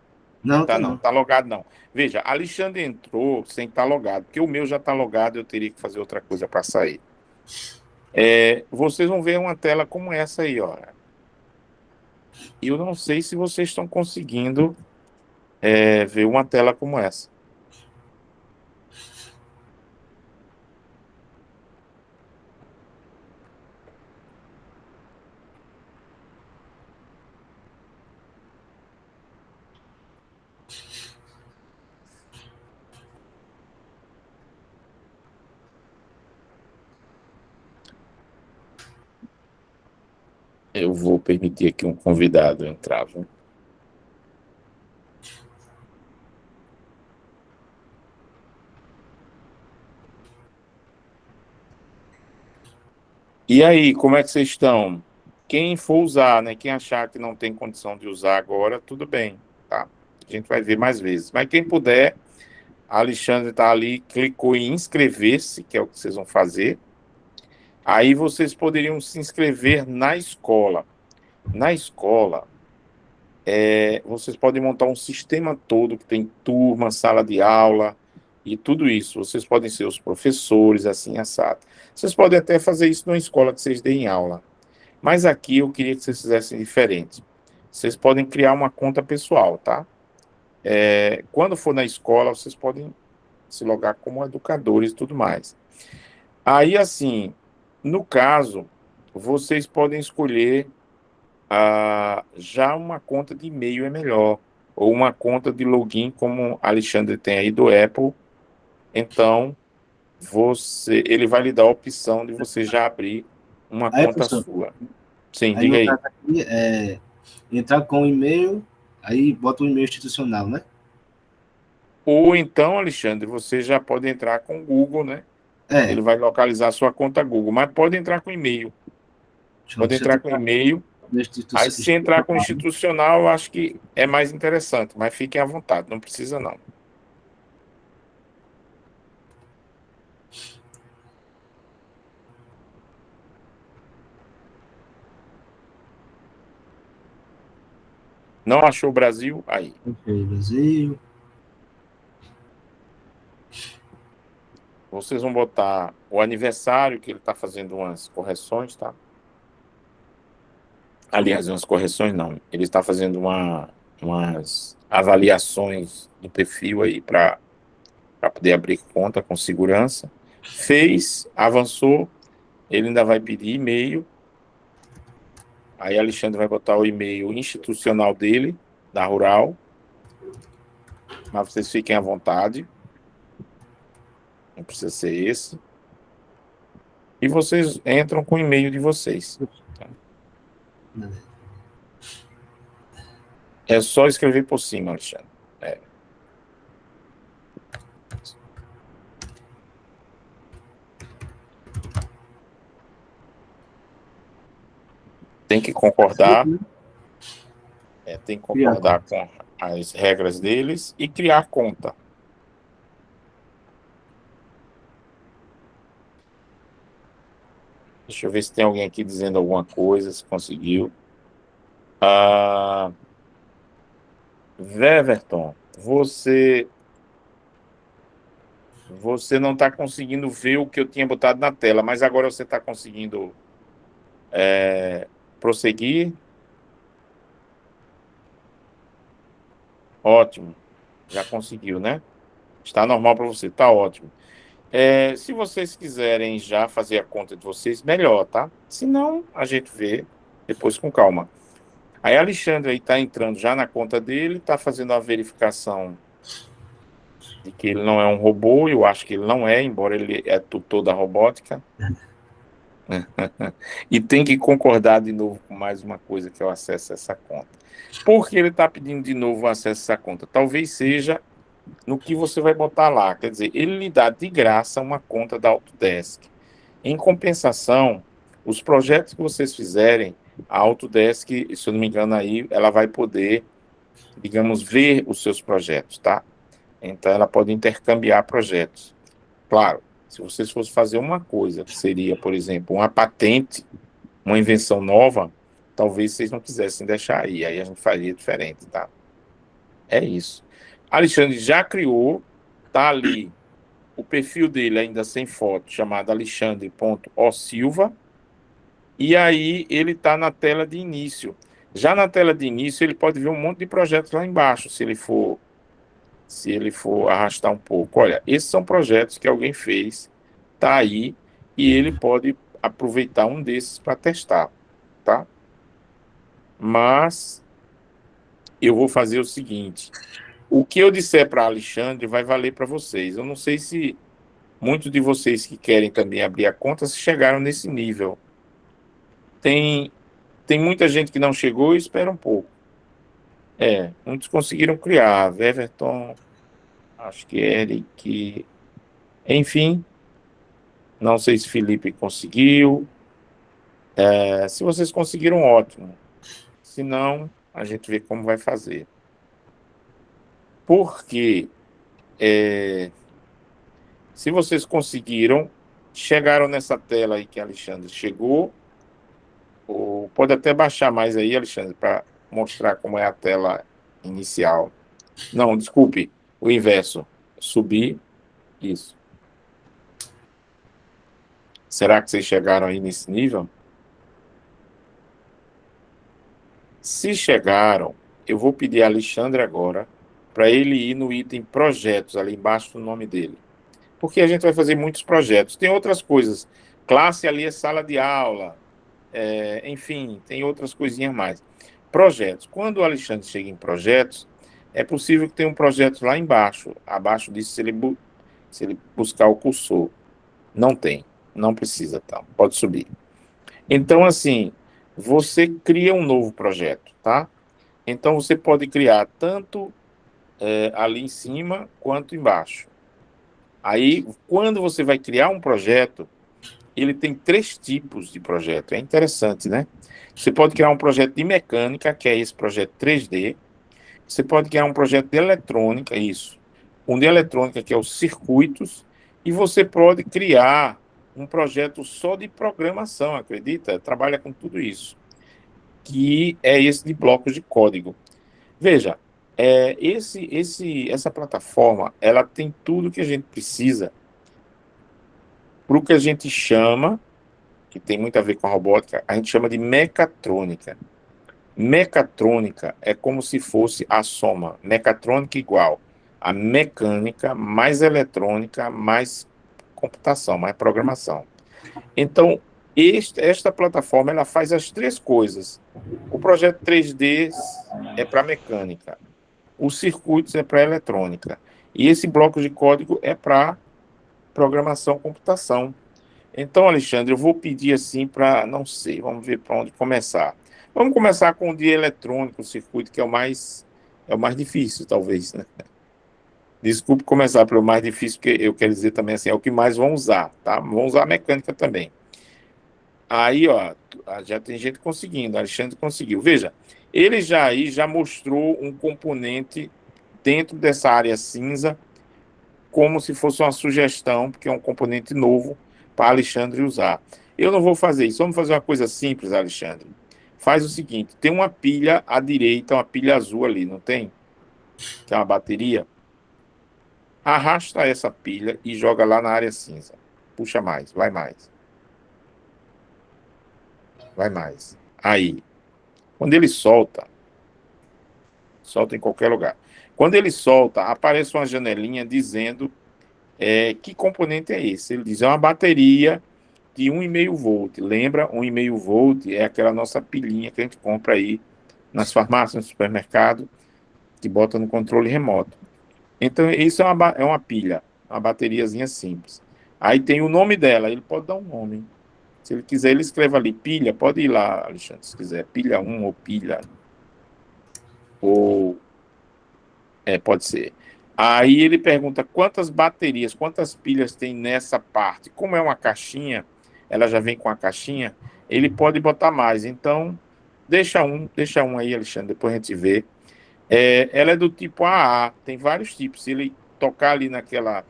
C: Não,
B: Não. Está logado, não. Veja, Alexandre entrou sem estar logado, porque o meu já está logado, eu teria que fazer outra coisa para sair. Vocês vão ver uma tela como essa aí, ó. E eu não sei se vocês estão conseguindo ver uma tela como essa. Eu vou permitir aqui um convidado entrar, viu? E aí, como é que vocês estão? Quem for usar, né? Quem achar que não tem condição de usar agora, tudo bem, tá? A gente vai ver mais vezes. Mas quem puder, a Alexandre está ali, clicou em inscrever-se, que é o que vocês vão fazer. Aí vocês poderiam se inscrever na escola. Na escola, vocês podem montar um sistema todo que tem turma, sala de aula e tudo isso. Vocês podem ser os professores, assim, assado. Vocês podem até fazer isso numa escola que vocês deem aula. Mas aqui eu queria que vocês fizessem diferente. Vocês podem criar uma conta pessoal, tá? Quando for na escola, vocês podem se logar como educadores e tudo mais. Aí, assim, No caso, vocês podem escolher já uma conta de e-mail é melhor, ou uma conta de login, como Alexandre tem aí do Apple. Então, ele vai lhe dar a opção de você já abrir uma
C: Aí,
B: conta
C: professor,
B: sua. Sim,
C: aí
B: diga
C: no
B: aí.
C: caso aqui é entrar com o e-mail, aí bota o e-mail institucional, né?
B: Ou então, Alexandre, você já pode entrar com o Google, né?
C: É,
B: Ele vai localizar a sua conta Google, mas pode entrar com e-mail. Pode
C: deixa eu
B: entrar com
C: tentar
B: e-mail.
C: no
B: Aí, se entrar com
C: institucional.
B: institucional, eu acho que é mais interessante, mas fiquem à vontade, não precisa não. Não achou o Brasil? Aí.
C: Ok, Brasil.
B: Vocês vão botar o aniversário, que ele está fazendo umas correções, tá? Aliás, umas correções não. Ele está fazendo umas avaliações do perfil aí para poder abrir conta com segurança. Fez, avançou, ele ainda vai pedir e-mail. Aí Alexandre vai botar o e-mail institucional dele, da Rural. Mas vocês fiquem à vontade. Não precisa ser esse. E vocês entram com o e-mail de vocês. É só escrever por cima, Alexandre. Tem que concordar, tem que concordar com as regras deles e criar conta. Deixa eu ver se tem alguém aqui dizendo alguma coisa, se conseguiu. Weverton, você não está conseguindo ver o que eu tinha botado na tela, mas agora você está conseguindo prosseguir. Ótimo. Já conseguiu, né? Está normal para você, está ótimo. Se vocês quiserem já fazer a conta de vocês, melhor, tá? Se não, a gente vê depois com calma. Aí Alexandre aí está entrando já na conta dele, está fazendo a verificação de que ele não é um robô. Eu acho que ele não é, embora ele é tutor da robótica. E tem que concordar de novo com mais uma coisa, que é o acesso a essa conta. Por que ele está pedindo de novo o acesso a essa conta? Talvez seja no que você vai botar lá. Quer dizer, ele lhe dá de graça uma conta da Autodesk. Em compensação, os projetos que vocês fizerem, a Autodesk, se eu não me engano aí, ela vai poder, digamos, ver os seus projetos, tá? Então, ela pode intercambiar projetos. Claro, se vocês fossem fazer uma coisa, que seria, por exemplo, uma patente, uma invenção nova, talvez vocês não quisessem deixar aí a gente faria diferente, tá? É isso. Alexandre já criou, tá ali o perfil dele ainda sem foto, chamado alexandre.osilva, e aí ele está na tela de início. Já na tela de início, ele pode ver um monte de projetos lá embaixo, se ele for arrastar um pouco. Olha, esses são projetos que alguém fez, tá aí, e ele pode aproveitar um desses para testar, tá? Mas eu vou fazer o seguinte: o que eu disser para Alexandre vai valer para vocês. Eu não sei se muitos de vocês que querem também abrir a conta chegaram nesse nível. Tem muita gente que não chegou e espera um pouco. Muitos conseguiram criar. Weverton, acho que Eric, enfim, não sei se Felipe conseguiu. Se vocês conseguiram, ótimo. Se não, a gente vê como vai fazer. Porque se vocês conseguiram, chegaram nessa tela aí que Alexandre chegou, ou pode até baixar mais aí, Alexandre, para mostrar como é a tela inicial. Não, desculpe, o inverso. Subir, isso. Será que vocês chegaram aí nesse nível? Se chegaram, eu vou pedir a Alexandre agora para ele ir no item projetos, ali embaixo do nome dele. Porque a gente vai fazer muitos projetos. Tem outras coisas. Classe ali é sala de aula. Enfim, tem outras coisinhas mais. Projetos. Quando o Alexandre chega em projetos, é possível que tenha um projeto lá embaixo. Abaixo disso, se ele buscar o cursor. Não tem. Não precisa, tá? Pode subir. Então, assim, você cria um novo projeto, tá? Então, você pode criar tanto ali em cima quanto embaixo. Aí, quando você vai criar um projeto, ele tem 3 tipos de projeto. É interessante, né? Você pode criar um projeto de mecânica, que é esse projeto 3D. Você pode criar um projeto de eletrônica, isso. Um de eletrônica, que é os circuitos. E você pode criar um projeto só de programação, acredita? Trabalha com tudo isso. Que é esse de blocos de código. Veja, essa plataforma, ela tem tudo que a gente precisa para o que a gente chama, que tem muito a ver com a robótica, a gente chama de mecatrônica. Mecatrônica é como se fosse a soma. Mecatrônica igual a mecânica mais eletrônica mais computação, mais programação. Então, esta plataforma ela faz as 3 coisas. O projeto 3D é para mecânica, os circuitos é para eletrônica e esse bloco de código é para programação computação. Então, Alexandre, eu vou pedir assim para, não sei, vamos ver para onde começar. Vamos começar com o de eletrônico, o circuito, que é o mais difícil, talvez, né? Desculpe começar pelo mais difícil, porque eu quero dizer também assim, é o que mais vão usar, tá? Vão usar a mecânica também. Aí, ó, já tem gente conseguindo, Alexandre conseguiu. Veja, ele já mostrou um componente dentro dessa área cinza, como se fosse uma sugestão, porque é um componente novo para Alexandre usar. Eu não vou fazer isso, vamos fazer uma coisa simples, Alexandre. Faz o seguinte, tem uma pilha à direita, uma pilha azul ali, não tem? Que é uma bateria. Arrasta essa pilha e joga lá na área cinza. Puxa mais, vai mais. Vai mais. Aí. Quando ele solta em qualquer lugar. Quando ele solta, aparece uma janelinha dizendo que componente é esse. Ele diz, é uma bateria de 1,5 volt. Lembra, 1,5 volt é aquela nossa pilinha que a gente compra aí nas farmácias, no supermercado, que bota no controle remoto. Então, isso é uma pilha, uma bateriazinha simples. Aí tem o nome dela, ele pode dar um nome. Se ele quiser, ele escreve ali, pilha, pode ir lá, Alexandre, se quiser, pilha 1 ou pilha, ou pode ser. Aí ele pergunta quantas baterias, quantas pilhas tem nessa parte. Como é uma caixinha, ela já vem com a caixinha, ele pode botar mais. Então, deixa um aí, Alexandre, depois a gente vê. Ela é do tipo AA, tem vários tipos. Se ele tocar ali naquela,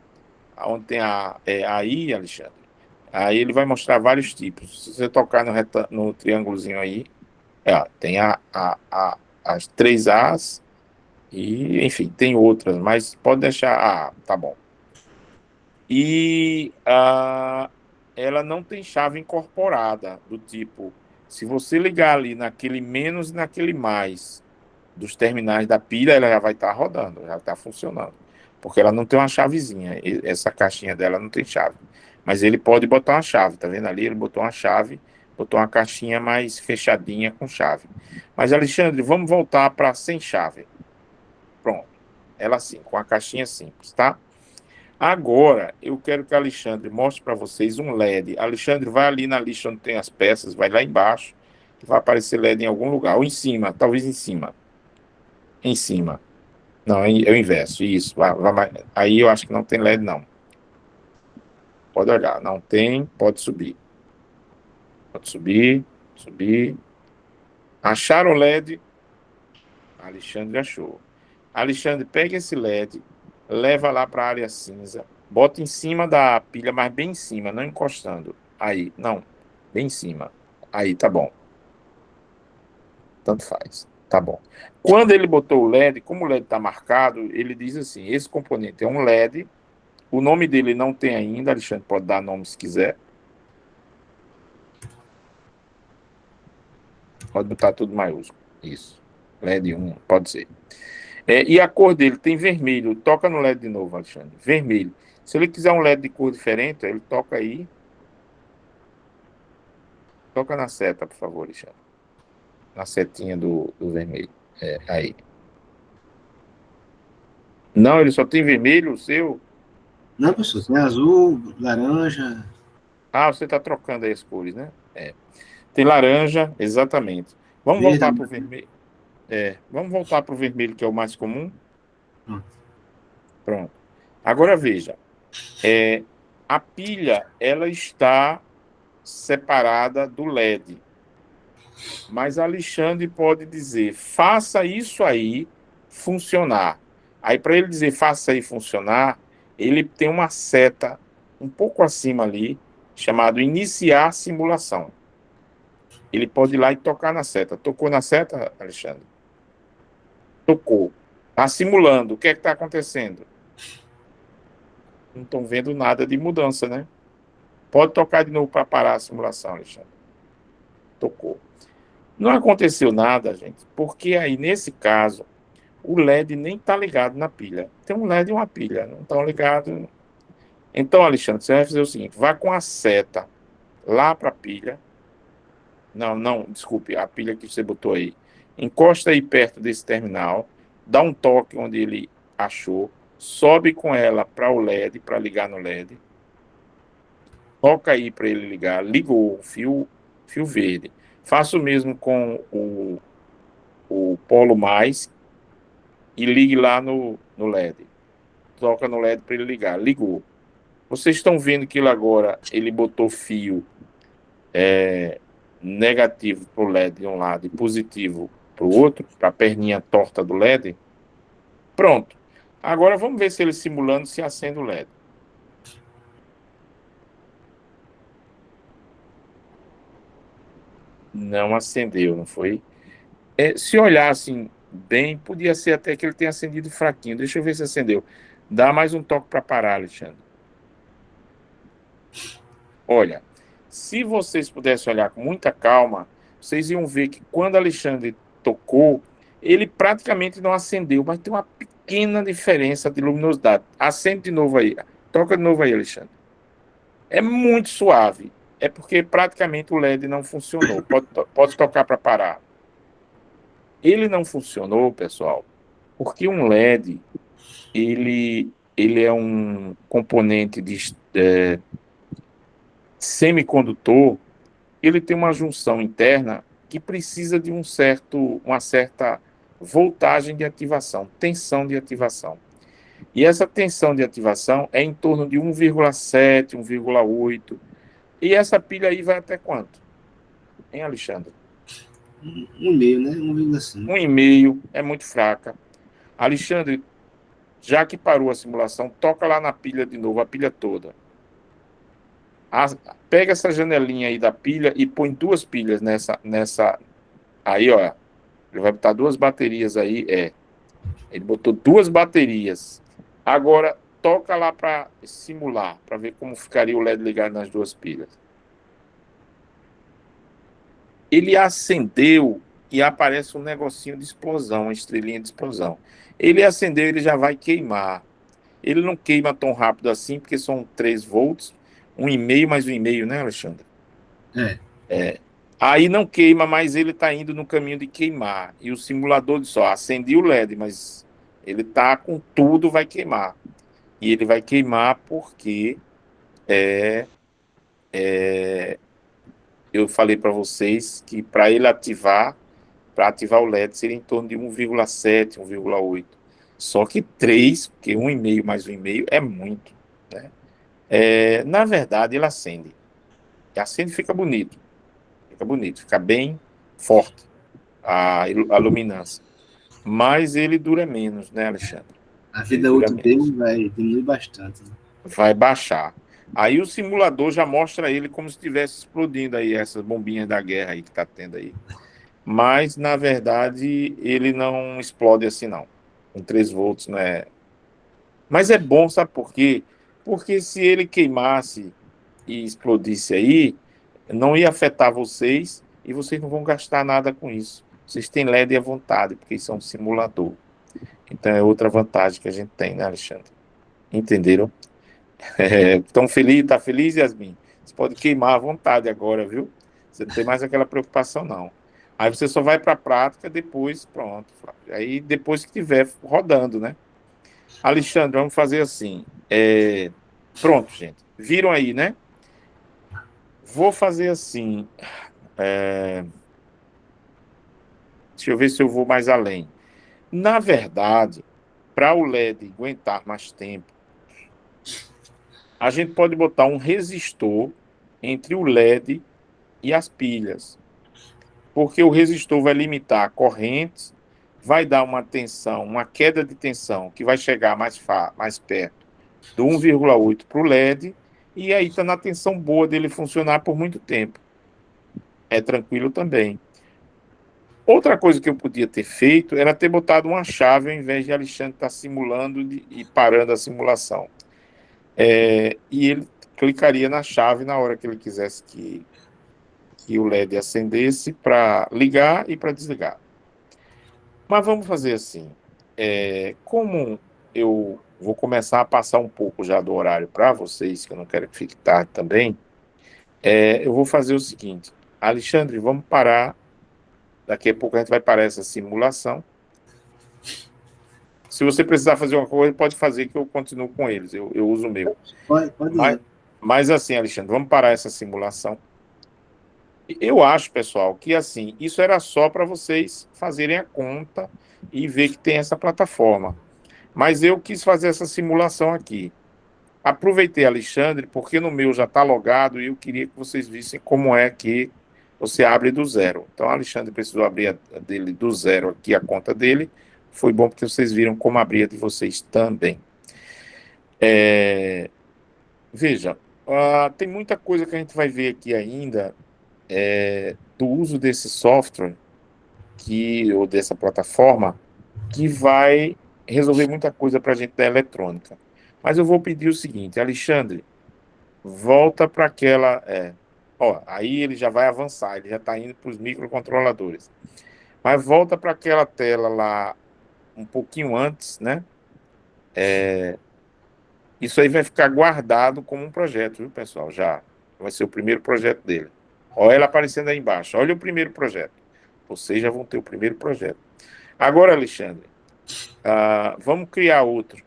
B: onde tem aí, Alexandre, aí ele vai mostrar vários tipos. Se você tocar no triângulozinho aí, tem as 3 As, e, enfim, tem outras, mas pode deixar. Tá bom. E ela não tem chave incorporada, do tipo, se você ligar ali naquele menos e naquele mais dos terminais da pilha, ela já vai estar rodando, já está funcionando. Porque ela não tem uma chavezinha, essa caixinha dela não tem chave. Mas ele pode botar uma chave, tá vendo ali? Ele botou uma chave, botou uma caixinha mais fechadinha com chave. Mas, Alexandre, vamos voltar para sem chave. Pronto. Ela assim, com a caixinha simples, tá? Agora, eu quero que a Alexandre mostre para vocês um LED. Alexandre, vai ali na lista onde tem as peças, vai lá embaixo, que vai aparecer LED em algum lugar. Ou em cima, talvez em cima. Em cima. Não, é o inverso, isso. Aí eu acho que não tem LED, não. Pode olhar, não tem, pode subir. Pode subir, subir. Acharam o LED? Alexandre achou. Alexandre, pega esse LED, leva lá para a área cinza, bota em cima da pilha, mas bem em cima, não encostando. Aí, não, bem em cima. Aí, tá bom. Tanto faz, tá bom. Quando ele botou o LED, como o LED está marcado, ele diz assim, esse componente é um LED, o nome dele não tem ainda, Alexandre pode dar nome se quiser. Pode botar tudo maiúsculo, isso. LED 1, pode ser. E a cor dele tem vermelho. Toca no LED de novo, Alexandre. Vermelho. Se ele quiser um LED de cor diferente, ele toca aí. Toca na seta, por favor, Alexandre. Na setinha do vermelho. Aí. Não, ele só tem vermelho, o seu?
C: Não, professor, tem azul, laranja.
B: Ah, você está trocando aí as cores, né? Tem laranja, exatamente. Vamos
C: Verde.
B: voltar para o vermelho. Vamos voltar para o vermelho, que é o mais comum. Pronto. Agora veja. A pilha, ela está separada do LED. Mas Alexandre pode dizer, faça isso aí funcionar. Aí, para ele dizer, faça aí funcionar, ele tem uma seta um pouco acima ali, chamado iniciar simulação. Ele pode ir lá e tocar na seta. Tocou na seta, Alexandre? Tocou. Está simulando. O que é que está acontecendo? Não estão vendo nada de mudança, né? Pode tocar de novo para parar a simulação, Alexandre. Tocou. Não aconteceu nada, gente, porque aí, nesse caso, o LED nem está ligado na pilha. Tem um LED e uma pilha, não estão ligados. Então, Alexandre, você vai fazer o seguinte, vá com a seta lá para a pilha. Não, desculpe, a pilha que você botou aí. Encosta aí perto desse terminal, dá um toque onde ele achou, sobe com ela para o LED, para ligar no LED. Toca aí para ele ligar, ligou o fio verde. Faça o mesmo com o Polo Mais e ligue lá no LED. Toca no LED para ele ligar. Ligou. Vocês estão vendo que ele agora ele botou fio negativo para o LED de um lado e positivo para o outro, para a perninha torta do LED. Pronto. Agora vamos ver se ele simulando se acende o LED. Não acendeu, não foi? Se olhassem bem, podia ser até que ele tenha acendido fraquinho. Deixa eu ver se acendeu. Dá mais um toque para parar, Alexandre. Olha, se vocês pudessem olhar com muita calma, vocês iam ver que quando Alexandre tocou, ele praticamente não acendeu, mas tem uma pequena diferença de luminosidade. Acende de novo aí. Toca de novo aí, Alexandre. É muito suave. É porque praticamente o LED não funcionou. Pode tocar para parar. Ele não funcionou, pessoal, porque um LED, ele é um componente de semicondutor, ele tem uma junção interna que precisa de uma certa voltagem de ativação, tensão de ativação. E essa tensão de ativação é em torno de 1,7, 1,8. E essa pilha aí vai até quanto? Hein, Alexandre?
C: 1,5, né? 1,5.
B: 1,5 é muito fraca. Alexandre, já que parou a simulação, toca lá na pilha de novo, a pilha toda. Pega essa janelinha aí da pilha e põe duas pilhas nessa. Aí, ó. Ele vai botar duas baterias aí. Ele botou duas baterias. Agora, toca lá para simular, para ver como ficaria o LED ligado nas duas pilhas. Ele acendeu e aparece um negocinho de explosão, uma estrelinha de explosão. Ele acendeu, ele já vai queimar. Ele não queima tão rápido assim, porque são 3 volts, 1,5 mais 1,5, né, Alexandre? Aí não queima, mas ele está indo no caminho de queimar. E o simulador diz, ó, acendi o LED, mas ele está com tudo, vai queimar. E ele vai queimar porque eu falei para vocês que para ele ativar o LED seria em torno de 1,7, 1,8. Só que 3, porque 1,5 mais 1,5 é muito, né? Na verdade, ele acende. E acende e fica bonito. Fica bem forte a luminância. Mas ele dura menos, né, Alexandre?
C: A vida útil dele vai diminuir bastante.
B: Vai baixar. Aí o simulador já mostra ele como se estivesse explodindo aí, essas bombinhas da guerra aí que tá tendo aí. Mas, na verdade, ele não explode assim, não. Com 3 volts, não é... Mas é bom, sabe por quê? Porque se ele queimasse e explodisse aí, não ia afetar vocês e vocês não vão gastar nada com isso. Vocês têm LED à vontade, porque isso é um simulador. Então é outra vantagem que a gente tem, né, Alexandre? Entenderam? Tá feliz, Yasmin? Você pode queimar à vontade agora, viu? Você não tem mais aquela preocupação, não. Aí você só vai para a prática depois, pronto, Flávio. Aí depois que estiver rodando, né? Alexandre, vamos fazer assim. Pronto, gente. Viram aí, né? Vou fazer assim. Deixa eu ver se eu vou mais além. Na verdade, para o LED aguentar mais tempo, a gente pode botar um resistor entre o LED e as pilhas, porque o resistor vai limitar a corrente, vai dar uma tensão, uma queda de tensão que vai chegar mais perto do 1,8 para o LED, e aí está na tensão boa dele funcionar por muito tempo. É tranquilo também. Outra coisa que eu podia ter feito era ter botado uma chave ao invés de Alexandre estar simulando e parando a simulação. E ele clicaria na chave na hora que ele quisesse que o LED acendesse para ligar e para desligar. Mas vamos fazer assim. Como eu vou começar a passar um pouco já do horário para vocês, que eu não quero que fique tarde também, eu vou fazer o seguinte. Alexandre, vamos parar. Daqui a pouco a gente vai parar essa simulação. Se você precisar fazer uma coisa, pode fazer que eu continuo com eles. Eu uso o meu.
C: Pode
B: Mas assim, Alexandre, vamos parar essa simulação. Eu acho, pessoal, que assim, isso era só para vocês fazerem a conta e ver que tem essa plataforma. Mas eu quis fazer essa simulação aqui. Aproveitei, Alexandre, porque no meu já está logado e eu queria que vocês vissem como é que você abre do zero. Então, Alexandre precisou abrir a dele do zero aqui, a conta dele. Foi bom porque vocês viram como abrir a de vocês também. Veja, tem muita coisa que a gente vai ver aqui ainda do uso desse software ou dessa plataforma que vai resolver muita coisa para a gente da eletrônica. Mas eu vou pedir o seguinte, Alexandre, volta para aquela... aí ele já vai avançar, ele já está indo para os microcontroladores. Mas volta para aquela tela lá um pouquinho antes, né? Isso aí vai ficar guardado como um projeto, viu, pessoal? Já vai ser o primeiro projeto dele. Olha ela aparecendo aí embaixo. Olha o primeiro projeto. Vocês já vão ter o primeiro projeto. Agora, Alexandre, vamos criar outro.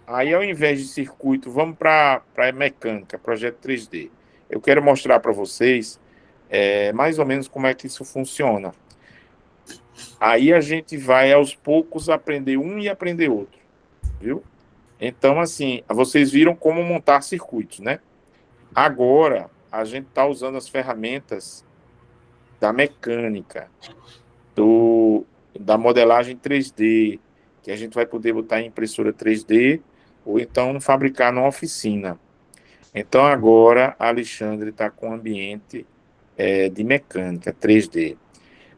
B: Aí, ao invés de circuito, vamos para mecânica, projeto 3D. Eu quero mostrar para vocês mais ou menos como é que isso funciona. Aí a gente vai, aos poucos, aprender um e aprender outro, viu? Então, assim, vocês viram como montar circuitos, né? Agora, a gente está usando as ferramentas da mecânica, da modelagem 3D, que a gente vai poder botar em impressora 3D ou então fabricar numa oficina. Então, agora, a Alexandre está com um ambiente de mecânica 3D.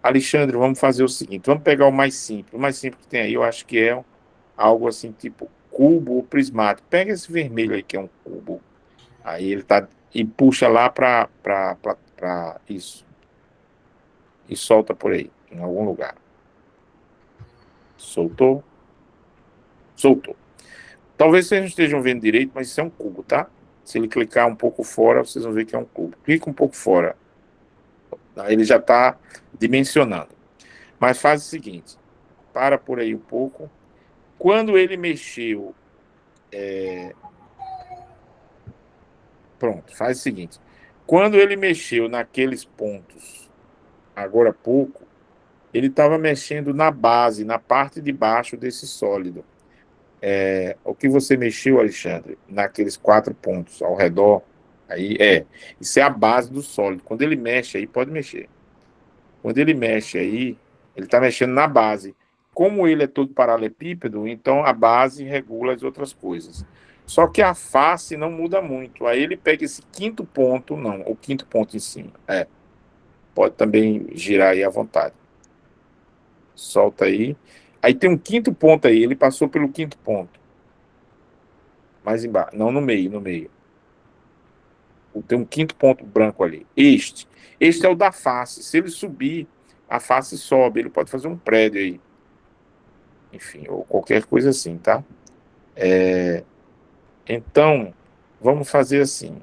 B: Alexandre, vamos fazer o seguinte, vamos pegar o mais simples. O mais simples que tem aí, eu acho que é algo assim, tipo cubo ou prismático. Pega esse vermelho aí, que é um cubo. Aí ele tá... E puxa lá para isso. E solta por aí, em algum lugar. Soltou. Talvez vocês não estejam vendo direito, mas isso é um cubo, tá? Se ele clicar um pouco fora, vocês vão ver que é um cubo. Clica um pouco fora. Aí ele já está dimensionando. Mas faz o seguinte. Para por aí um pouco. Quando ele mexeu... Pronto, faz o seguinte. Quando ele mexeu naqueles pontos, agora há pouco, ele estava mexendo na base, na parte de baixo desse sólido. O que você mexeu, Alexandre, naqueles 4 pontos ao redor, aí isso é a base do sólido. Quando ele mexe aí, pode mexer. Quando ele mexe aí, ele está mexendo na base. Como ele é todo paralelepípedo, então a base regula as outras coisas. Só que a face não muda muito. Aí ele pega esse quinto ponto, o quinto ponto em cima. Pode também girar aí à vontade. Solta aí. Aí tem um quinto ponto aí, ele passou pelo quinto ponto. Mais embaixo, não no meio. Tem um quinto ponto branco ali. Este é o da face. Se ele subir, a face sobe. Ele pode fazer um prédio aí. Enfim, ou qualquer coisa assim, tá? Então, vamos fazer assim.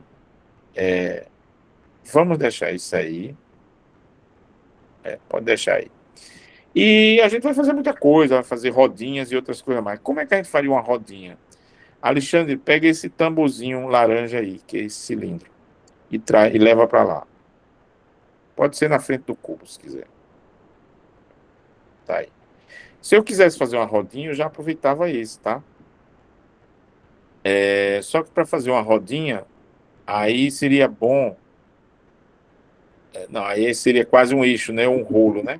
B: Vamos deixar isso aí. Pode deixar aí. E a gente vai fazer muita coisa, vai fazer rodinhas e outras coisas mais. Como é que a gente faria uma rodinha? Alexandre, pega esse tamborzinho laranja aí, que é esse cilindro, e leva para lá. Pode ser na frente do cubo, se quiser. Tá aí. Se eu quisesse fazer uma rodinha, eu já aproveitava esse, tá? Só que para fazer uma rodinha, aí seria bom. Não, aí seria quase um eixo, né? Um rolo, né?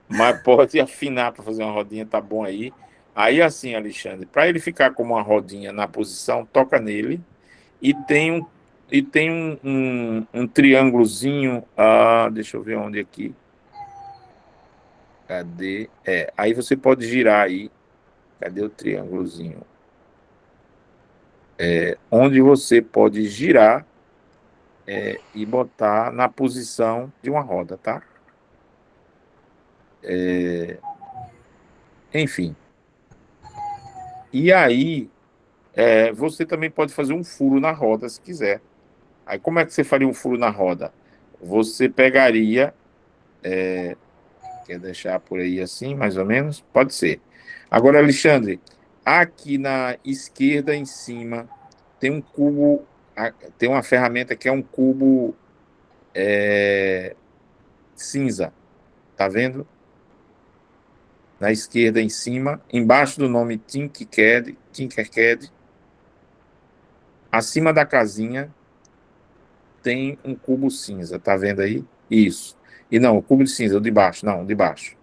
B: Mas pode afinar para fazer uma rodinha, tá bom aí. Aí assim, Alexandre, para ele ficar como uma rodinha na posição, toca nele e tem um triângulozinho. Deixa eu ver onde aqui. Cadê? Aí você pode girar aí. Cadê o triângulozinho? Onde você pode girar e botar na posição de uma roda, tá? Enfim. E aí, você também pode fazer um furo na roda, se quiser. Aí, como é que você faria um furo na roda? Você pegaria, quer deixar por aí assim, mais ou menos? Pode ser. Agora, Alexandre, aqui na esquerda em cima tem um cubo, tem uma ferramenta que é um cubo cinza, tá vendo? Na esquerda em cima, embaixo do nome Tinkercad, acima da casinha tem um cubo cinza, tá vendo aí? Isso. E não, o cubo de cinza, o de baixo, não, o de baixo.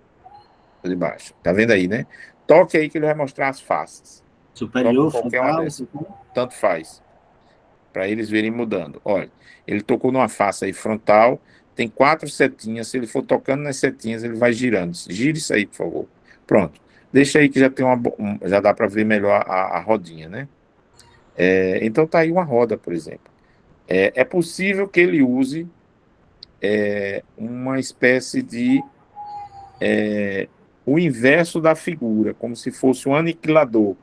B: O de baixo. Tá vendo aí, né? Toque aí que ele vai mostrar as faces.
C: Superior,
B: Toque qualquer uma
C: frontal,
B: dessas. Tanto faz. Para eles verem mudando. Olha, ele tocou numa face aí frontal, tem 4 setinhas, se ele for tocando nas setinhas, ele vai girando. Gire isso aí, por favor. Pronto. Deixa aí que já tem já dá para ver melhor a rodinha, né? Então tá aí uma roda, por exemplo. É possível que ele use uma espécie de o inverso da figura, como se fosse um aniquilador,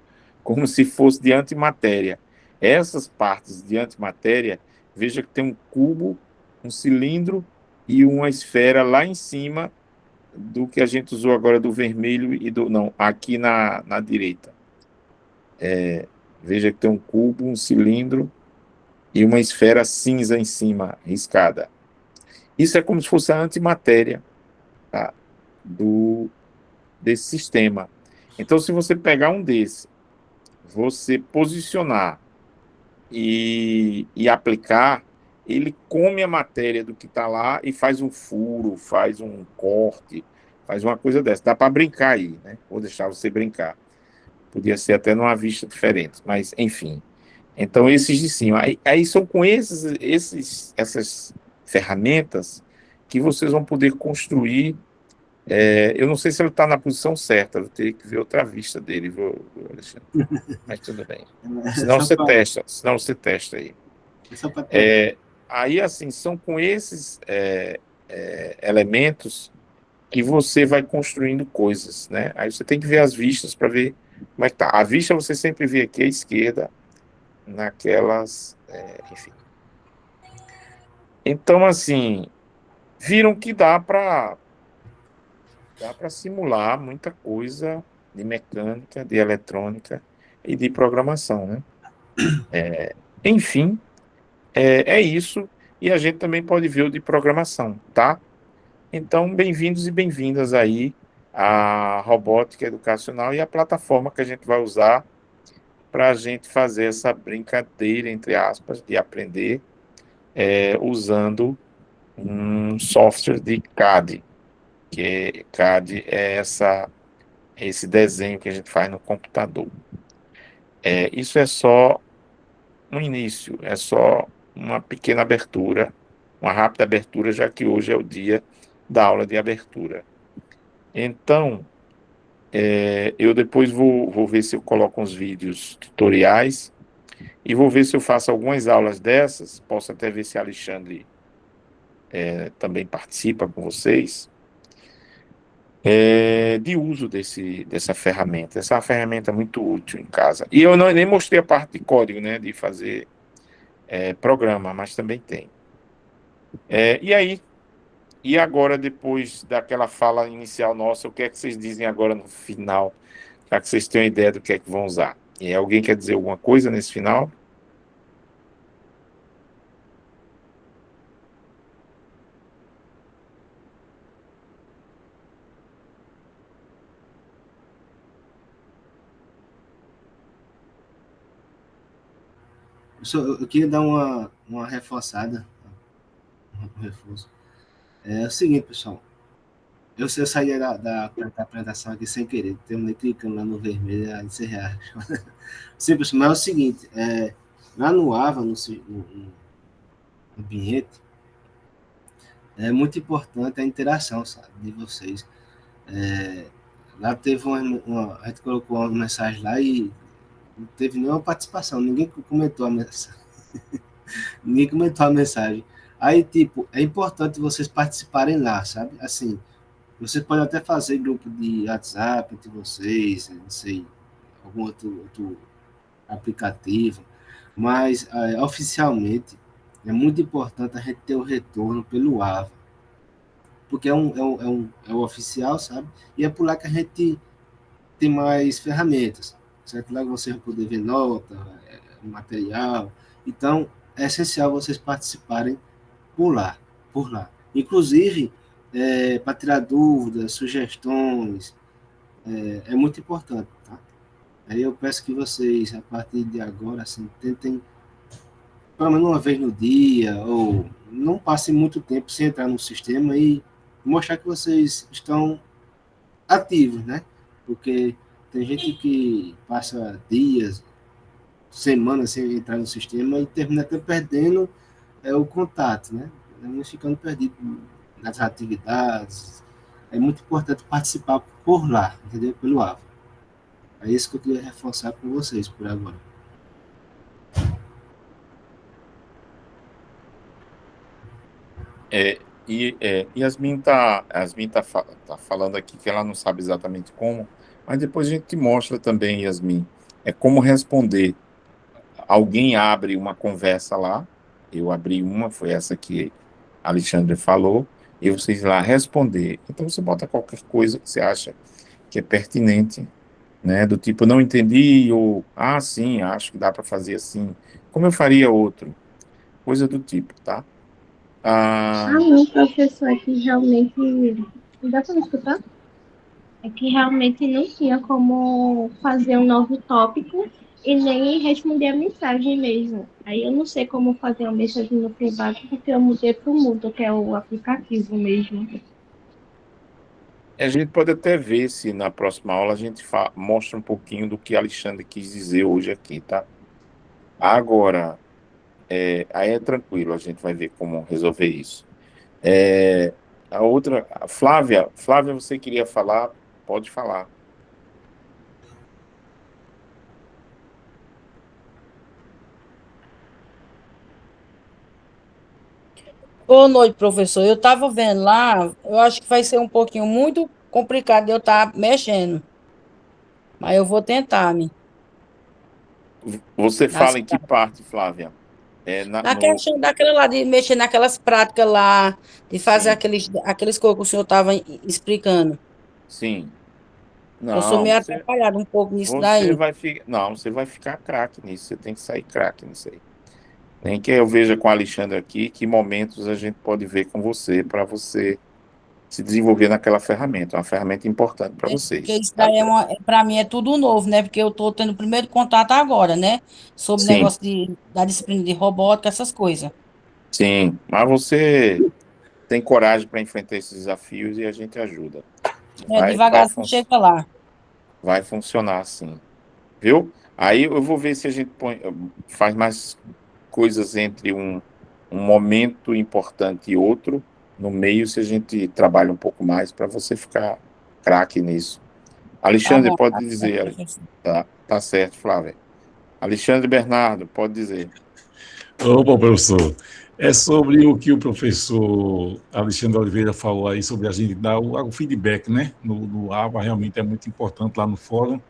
B: como se fosse de antimatéria. Essas partes de antimatéria, veja que tem um cubo, um cilindro e uma esfera lá em cima do que a gente usou agora do vermelho e do... Não, aqui na direita. Veja que tem um cubo, um cilindro e uma esfera cinza em cima, riscada. Isso é como se fosse a antimatéria, tá? Desse sistema. Então, se você pegar um desse, você posicionar e aplicar, ele come a matéria do que está lá e faz um furo, faz um corte, faz uma coisa dessa. Dá para brincar aí, né? Vou deixar você brincar. Podia ser até numa vista diferente, mas enfim. Então, esses de cima. Aí são com essas ferramentas que vocês vão poder construir. Eu não sei se ele está na posição certa, eu teria que ver outra vista dele, Alexandre. Mas tudo bem. Senão você testa aí. Aí, assim, são com esses elementos que você vai construindo coisas, né? Aí você tem que ver as vistas para ver como é que tá. A vista você sempre vê aqui à esquerda, naquelas, enfim. Então, assim, viram que dá para simular muita coisa de mecânica, de eletrônica e de programação, né? Enfim, é isso. E a gente também pode ver o de programação, tá? Então, bem-vindos e bem-vindas aí à robótica educacional e à plataforma que a gente vai usar para a gente fazer essa brincadeira, entre aspas, de aprender usando um software de CAD, que CAD é esse desenho que a gente faz no computador. Isso é só um início, é só uma pequena abertura, uma rápida abertura, já que hoje é o dia da aula de abertura. Então, eu depois vou ver se eu coloco uns vídeos tutoriais e vou ver se eu faço algumas aulas dessas, posso até ver se a Alexandre também participa com vocês, de uso dessa ferramenta. Essa é uma ferramenta muito útil em casa. E eu nem mostrei a parte de código, né, de fazer programa, mas também tem. E aí? E agora, depois daquela fala inicial nossa, o que é que vocês dizem agora no final? Para que vocês tenham ideia do que é que vão usar. E alguém quer dizer alguma coisa nesse final?
C: Eu queria dar uma reforçada, um reforço. É o seguinte, pessoal. Eu saí da apresentação aqui sem querer, terminei clicando lá no vermelho e encerrar. Sim, pessoal, mas é o seguinte, lá no AVA, no ambiente, é muito importante a interação, sabe, de vocês. Lá teve a gente colocou uma mensagem lá e não teve nenhuma participação, ninguém comentou a mensagem. Ninguém comentou a mensagem. Aí, tipo, é importante vocês participarem lá, sabe? Assim, você pode até fazer grupo de WhatsApp entre vocês, não sei, algum outro aplicativo, mas oficialmente é muito importante a gente ter o retorno pelo AVA, porque é o oficial, sabe? E é por lá que a gente tem mais ferramentas, certo? Lá que você vai poder ver nota, material. Então, é essencial vocês participarem por lá, por lá. Inclusive, para tirar dúvidas, sugestões, é muito importante, tá? Aí eu peço que vocês, a partir de agora, assim, tentem, pelo menos uma vez no dia, ou não passem muito tempo sem entrar no sistema e mostrar que vocês estão ativos, né? Porque tem gente que passa dias, semanas sem entrar no sistema e termina até perdendo o contato, né? Termina ficando perdido nas atividades. É muito importante participar por lá, entendeu? Pelo AVA. É isso que eu queria reforçar com vocês por agora.
B: Yasmin tá falando aqui que ela não sabe exatamente como, mas depois a gente te mostra também, Yasmin, como responder. Alguém abre uma conversa lá, eu abri uma, foi essa que Alexandre falou, e vocês lá responder. Então você bota qualquer coisa que você acha que é pertinente, né? Do tipo, não entendi, ou, sim, acho que dá para fazer assim, como eu faria outro, coisa do tipo, tá?
H: Não, professor, é que realmente. Dá para me escutar? É que realmente não tinha como fazer um novo tópico e nem responder a mensagem mesmo. Aí eu não sei como fazer uma mensagem no privado, porque eu mudei para o Moodle, que é o aplicativo mesmo.
B: A gente pode até ver se na próxima aula a gente mostra um pouquinho do que Alexandre quis dizer hoje aqui, tá? Agora, aí é tranquilo, a gente vai ver como resolver isso. A outra, Flávia, você queria falar? Pode falar.
I: Boa noite, professor. Eu estava vendo lá, eu acho que vai ser um pouquinho muito complicado de eu estar mexendo, mas eu vou tentar,
B: Você fala em que parte, Flávia?
I: na questão daquela lá, de mexer naquelas práticas lá, de fazer
B: Sim.
I: aqueles coisas que o senhor estava explicando.
B: Sim.
I: Eu sou
B: Não,
I: meio atrapalhado um pouco nisso daí.
B: você vai ficar craque nisso, você tem que sair craque nisso aí. Nem que eu veja com o Alexandre aqui que momentos a gente pode ver com você para você se desenvolver naquela ferramenta, uma ferramenta importante para
I: Porque
B: vocês.
I: isso daí para mim é tudo novo, né? Porque eu estou tendo o primeiro contato agora, né? Sobre o
B: Sim,
I: negócio da disciplina de robótica, essas coisas.
B: sim, mas você tem coragem para enfrentar esses desafios e a gente ajuda.
I: Devagarzinho chega lá.
B: Vai funcionar assim, viu? Aí eu vou ver se a gente faz mais coisas entre um momento importante e outro, no meio, se a gente trabalha um pouco mais para você ficar craque nisso.
I: Tá
B: Alexandre,
I: bom,
B: pode
I: tá certo,
B: dizer.
I: professor.
B: Tá certo, Flávia. Alexandre Bernardo, pode dizer.
E: Opa, professor. É sobre o que o professor Alexandre Oliveira falou aí, sobre a gente dar o feedback, né? No AVA, realmente é muito importante lá no fórum.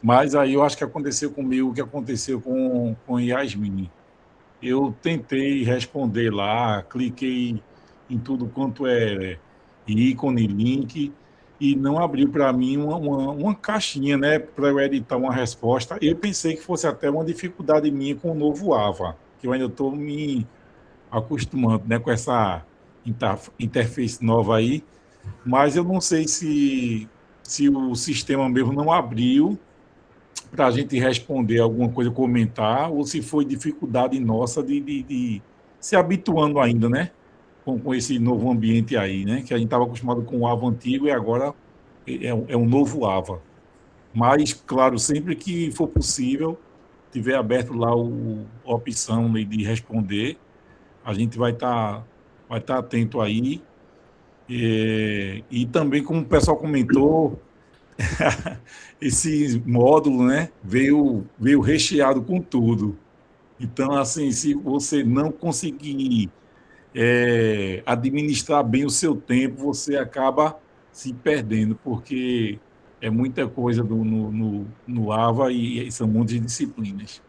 E: Mas aí eu acho que aconteceu comigo o que aconteceu com Yasmin. eu tentei responder lá, cliquei em tudo quanto é ícone, link, e não abriu para mim uma caixinha, né, para eu editar uma resposta. Eu pensei que fosse até uma dificuldade minha com o novo Ava, que eu ainda estou me acostumando, né, com essa interface nova aí, mas eu não sei se o sistema mesmo não abriu para a gente responder alguma coisa, comentar, ou se foi dificuldade nossa de se habituando ainda, né? Com esse novo ambiente aí, né? Que a gente estava acostumado com o Ava antigo e agora é um novo Ava. Mas, claro, sempre que for possível, tiver aberto lá a opção de responder, a gente vai tá atento aí. E também, como o pessoal comentou, esse módulo, né, veio recheado com tudo. Então, assim, se você não conseguir administrar bem o seu tempo, você acaba se perdendo, porque é muita coisa no AVA e são muitas disciplinas.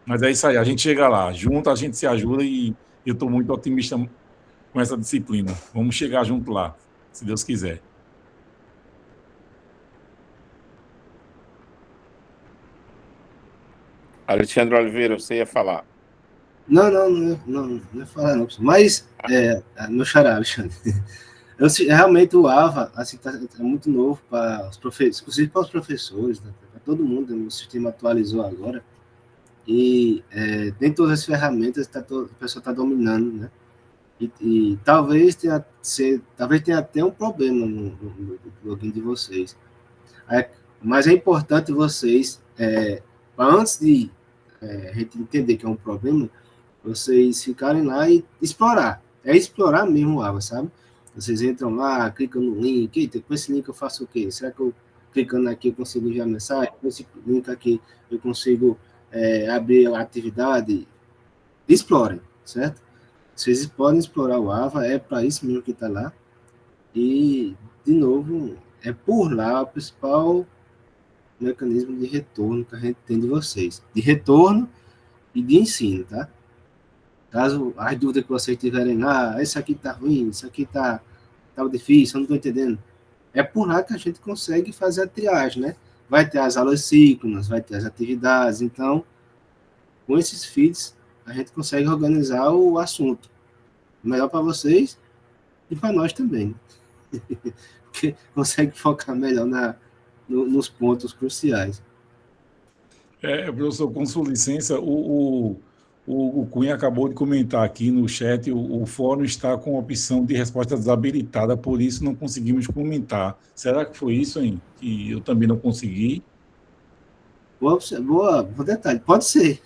E: Mas é isso aí, a gente chega lá, junto a gente se ajuda e eu estou muito otimista com essa disciplina. Vamos chegar junto lá, se Deus quiser.
B: Alexandre Oliveira, você ia falar.
C: Não ia falar não, professor. Mas, meu xará, Alexandre, realmente o AVA assim, é muito novo para os professores, inclusive para os professores, né, para todo mundo, o sistema atualizou agora, e nem todas as ferramentas o pessoal está dominando, né? E talvez tenha até um problema no login de vocês. Mas é importante vocês, antes de a gente entender que é um problema, vocês ficarem lá e explorar. É explorar mesmo o AVA, sabe? Vocês entram lá, clicam no link, eita, com esse link eu faço o quê? Será que eu clicando aqui eu consigo enviar mensagem? Com esse link aqui eu consigo abrir a atividade? Explorem, certo? Vocês podem explorar o AVA, é para isso mesmo que está lá. E, de novo, é por lá o principal mecanismo de retorno que a gente tem de vocês. De retorno e de ensino, tá? Caso as dúvidas que vocês tiverem, isso aqui tá ruim, isso aqui tá difícil, eu não tô entendendo. É por lá que a gente consegue fazer a triagem, né? Vai ter as aulas síncronas, vai ter as atividades, então, com esses feeds, a gente consegue organizar o assunto. Melhor para vocês e para nós também. Porque consegue focar melhor nos pontos cruciais.
E: Professor, com sua licença, o Cunha acabou de comentar aqui no chat, o fórum está com a opção de resposta desabilitada, por isso não conseguimos comentar. Será que foi isso, hein? Que eu também não consegui?
C: Bom detalhe, pode ser.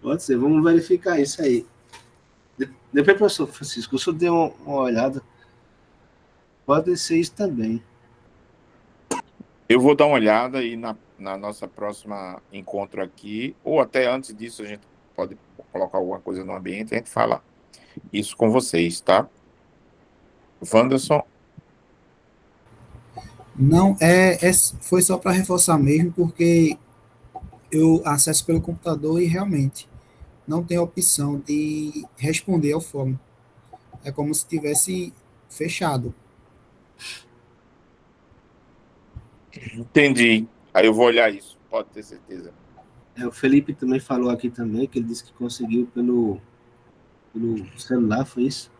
C: Pode ser, vamos verificar isso aí. Depois, professor Francisco, o senhor deu uma olhada. Pode ser isso também.
B: Eu vou dar uma olhada e na nossa próxima encontro aqui, ou até antes disso, a gente pode colocar alguma coisa no ambiente, a gente fala isso com vocês, tá? Wanderson?
G: Não, foi só para reforçar mesmo, porque eu acesso pelo computador e realmente não tem a opção de responder ao fórum. É como se tivesse fechado.
B: Entendi. Aí eu vou olhar isso, pode ter certeza.
C: O Felipe também falou aqui também, que ele disse que conseguiu pelo celular, foi isso?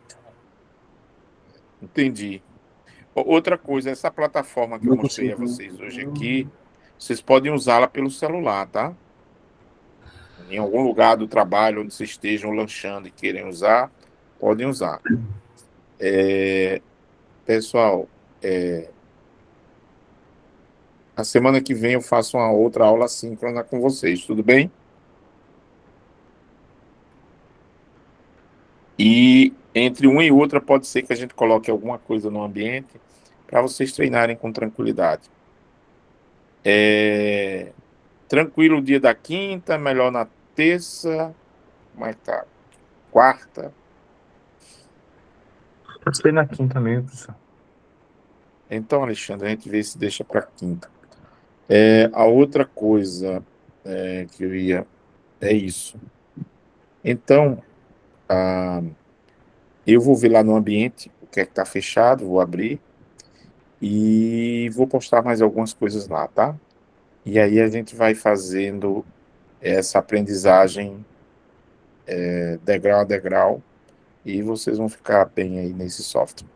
B: Entendi. Outra coisa, essa plataforma que eu
C: Não
B: mostrei a
C: conseguiu.
B: vocês hoje aqui, vocês podem usá-la pelo celular, tá? Em algum lugar do trabalho onde vocês estejam lanchando e querem usar, podem usar. Pessoal, a semana que vem eu faço uma outra aula síncrona com vocês, tudo bem? E entre uma e outra pode ser que a gente coloque alguma coisa no ambiente para vocês treinarem com tranquilidade. Tranquilo o dia da quinta, melhor na terça, como é que tá? Quarta.
F: Pode ser na quinta mesmo, professor.
B: Então, Alexandre, a gente vê se deixa para quinta. A outra coisa que eu ia É isso. Então, eu vou ver lá no ambiente o que é que está fechado, vou abrir e vou postar mais algumas coisas lá, tá? E aí a gente vai fazendo essa aprendizagem degrau a degrau e vocês vão ficar bem aí nesse software.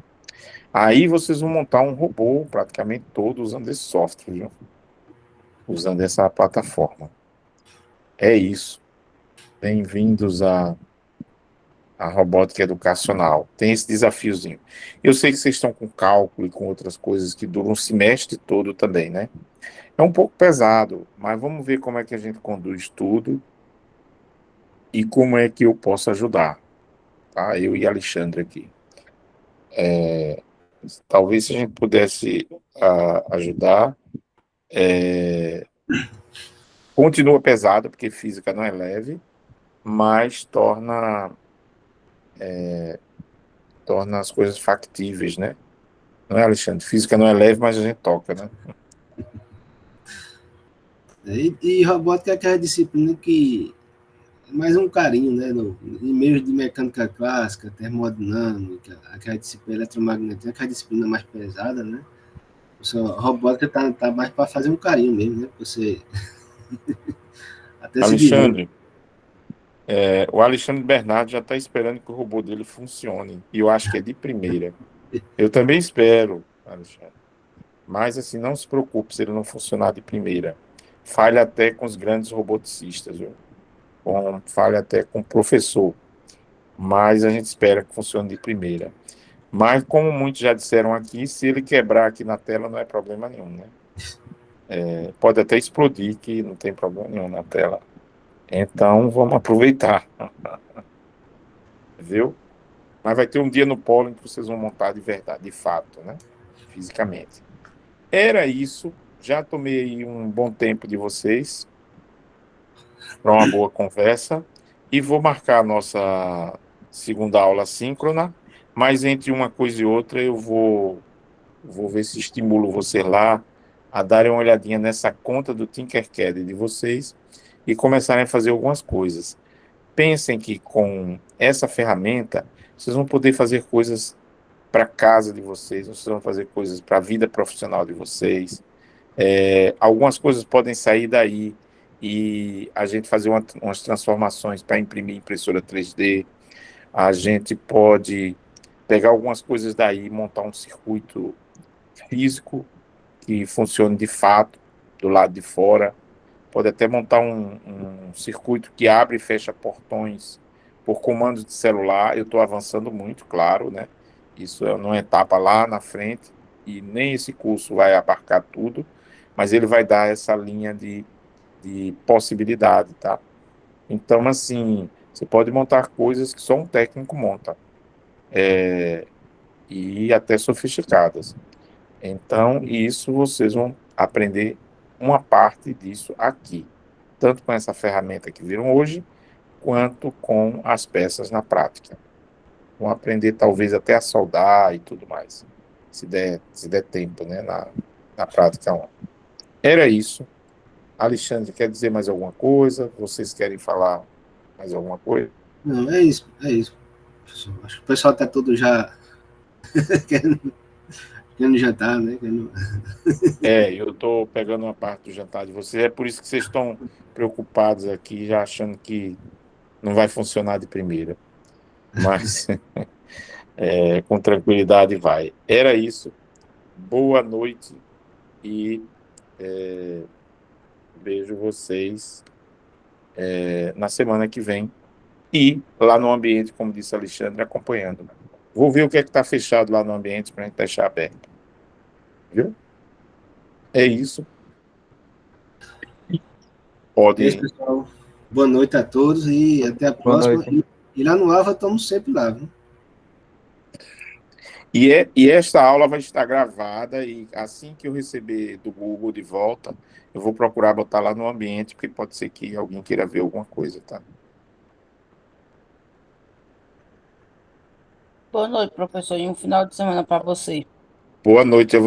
B: Aí vocês vão montar um robô praticamente todo usando esse software, viu? Usando essa plataforma. É isso. Bem-vindos à robótica educacional. Tem esse desafiozinho. Eu sei que vocês estão com cálculo e com outras coisas que duram um semestre todo também, né? É um pouco pesado, mas vamos ver como é que a gente conduz tudo e como é que eu posso ajudar, tá? Eu e Alexandre aqui. Talvez se a gente pudesse ajudar. Continua pesado, porque física não é leve, mas torna as coisas factíveis, né? Não é, Alexandre? Física não é leve, mas a gente toca, né?
C: E robótica é aquela disciplina que é mais um carinho, né? Em meio de mecânica clássica, termodinâmica, aquela disciplina eletromagnética, aquela disciplina mais pesada, né? A robótica tá mais para fazer um carinho mesmo, né? Você até se diverte.
B: Alexandre, o Alexandre Bernardo já está esperando que o robô dele funcione, e eu acho que é de primeira. Eu também espero, Alexandre. Mas, assim, não se preocupe se ele não funcionar de primeira. Fale até com os grandes roboticistas, viu? Fale até com o professor. Mas a gente espera que funcione de primeira. Mas, como muitos já disseram aqui, se ele quebrar aqui na tela, não é problema nenhum, né? Pode até explodir, que não tem problema nenhum na tela. Então, vamos aproveitar. Viu? Mas vai ter um dia no polo em que vocês vão montar de verdade, de fato, né? Fisicamente. Era isso. Já tomei um bom tempo de vocês para uma boa conversa e vou marcar a nossa segunda aula síncrona, mas entre uma coisa e outra eu vou ver se estimulo vocês lá a darem uma olhadinha nessa conta do Tinkercad de vocês e começarem a fazer algumas coisas. Pensem que com essa ferramenta vocês vão poder fazer coisas para a casa de vocês, vocês vão fazer coisas para a vida profissional de vocês. Algumas coisas podem sair daí e a gente fazer umas transformações para imprimir impressora 3D. A gente pode pegar algumas coisas daí e montar um circuito físico que funcione de fato do lado de fora. Pode até montar um circuito que abre e fecha portões por comandos de celular. Eu estou avançando muito, claro, né? Isso é uma etapa lá na frente e nem esse curso vai abarcar tudo, mas ele vai dar essa linha de possibilidade, tá? Então, assim, você pode montar coisas que só um técnico monta, e até sofisticadas. Então, isso vocês vão aprender uma parte disso aqui, tanto com essa ferramenta que viram hoje, quanto com as peças na prática. Vão aprender talvez até a soldar e tudo mais, se der tempo, né, na prática 1. Era isso. Alexandre, quer dizer mais alguma coisa? Vocês querem falar mais alguma coisa?
C: Não, é isso, é isso. Acho que o pessoal está todo já querendo jantar, né?
B: Eu estou pegando uma parte do jantar de vocês, é por isso que vocês estão preocupados aqui, já achando que não vai funcionar de primeira. Mas com tranquilidade vai. Era isso. Boa noite e vejo vocês na semana que vem e lá no ambiente, como disse Alexandre, acompanhando. Vou ver o que é que está fechado lá no ambiente para a gente deixar aberto. Viu? É isso.
C: É isso, pessoal. Boa noite a todos e até a
F: Boa
C: próxima.
F: noite.
C: E lá no Alva estamos sempre lá, viu?
B: E esta aula vai estar gravada e assim que eu receber do Google de volta, eu vou procurar botar lá no ambiente, porque pode ser que alguém queira ver alguma coisa, tá?
I: Boa noite, professor, e um final de semana para você.
B: Boa noite a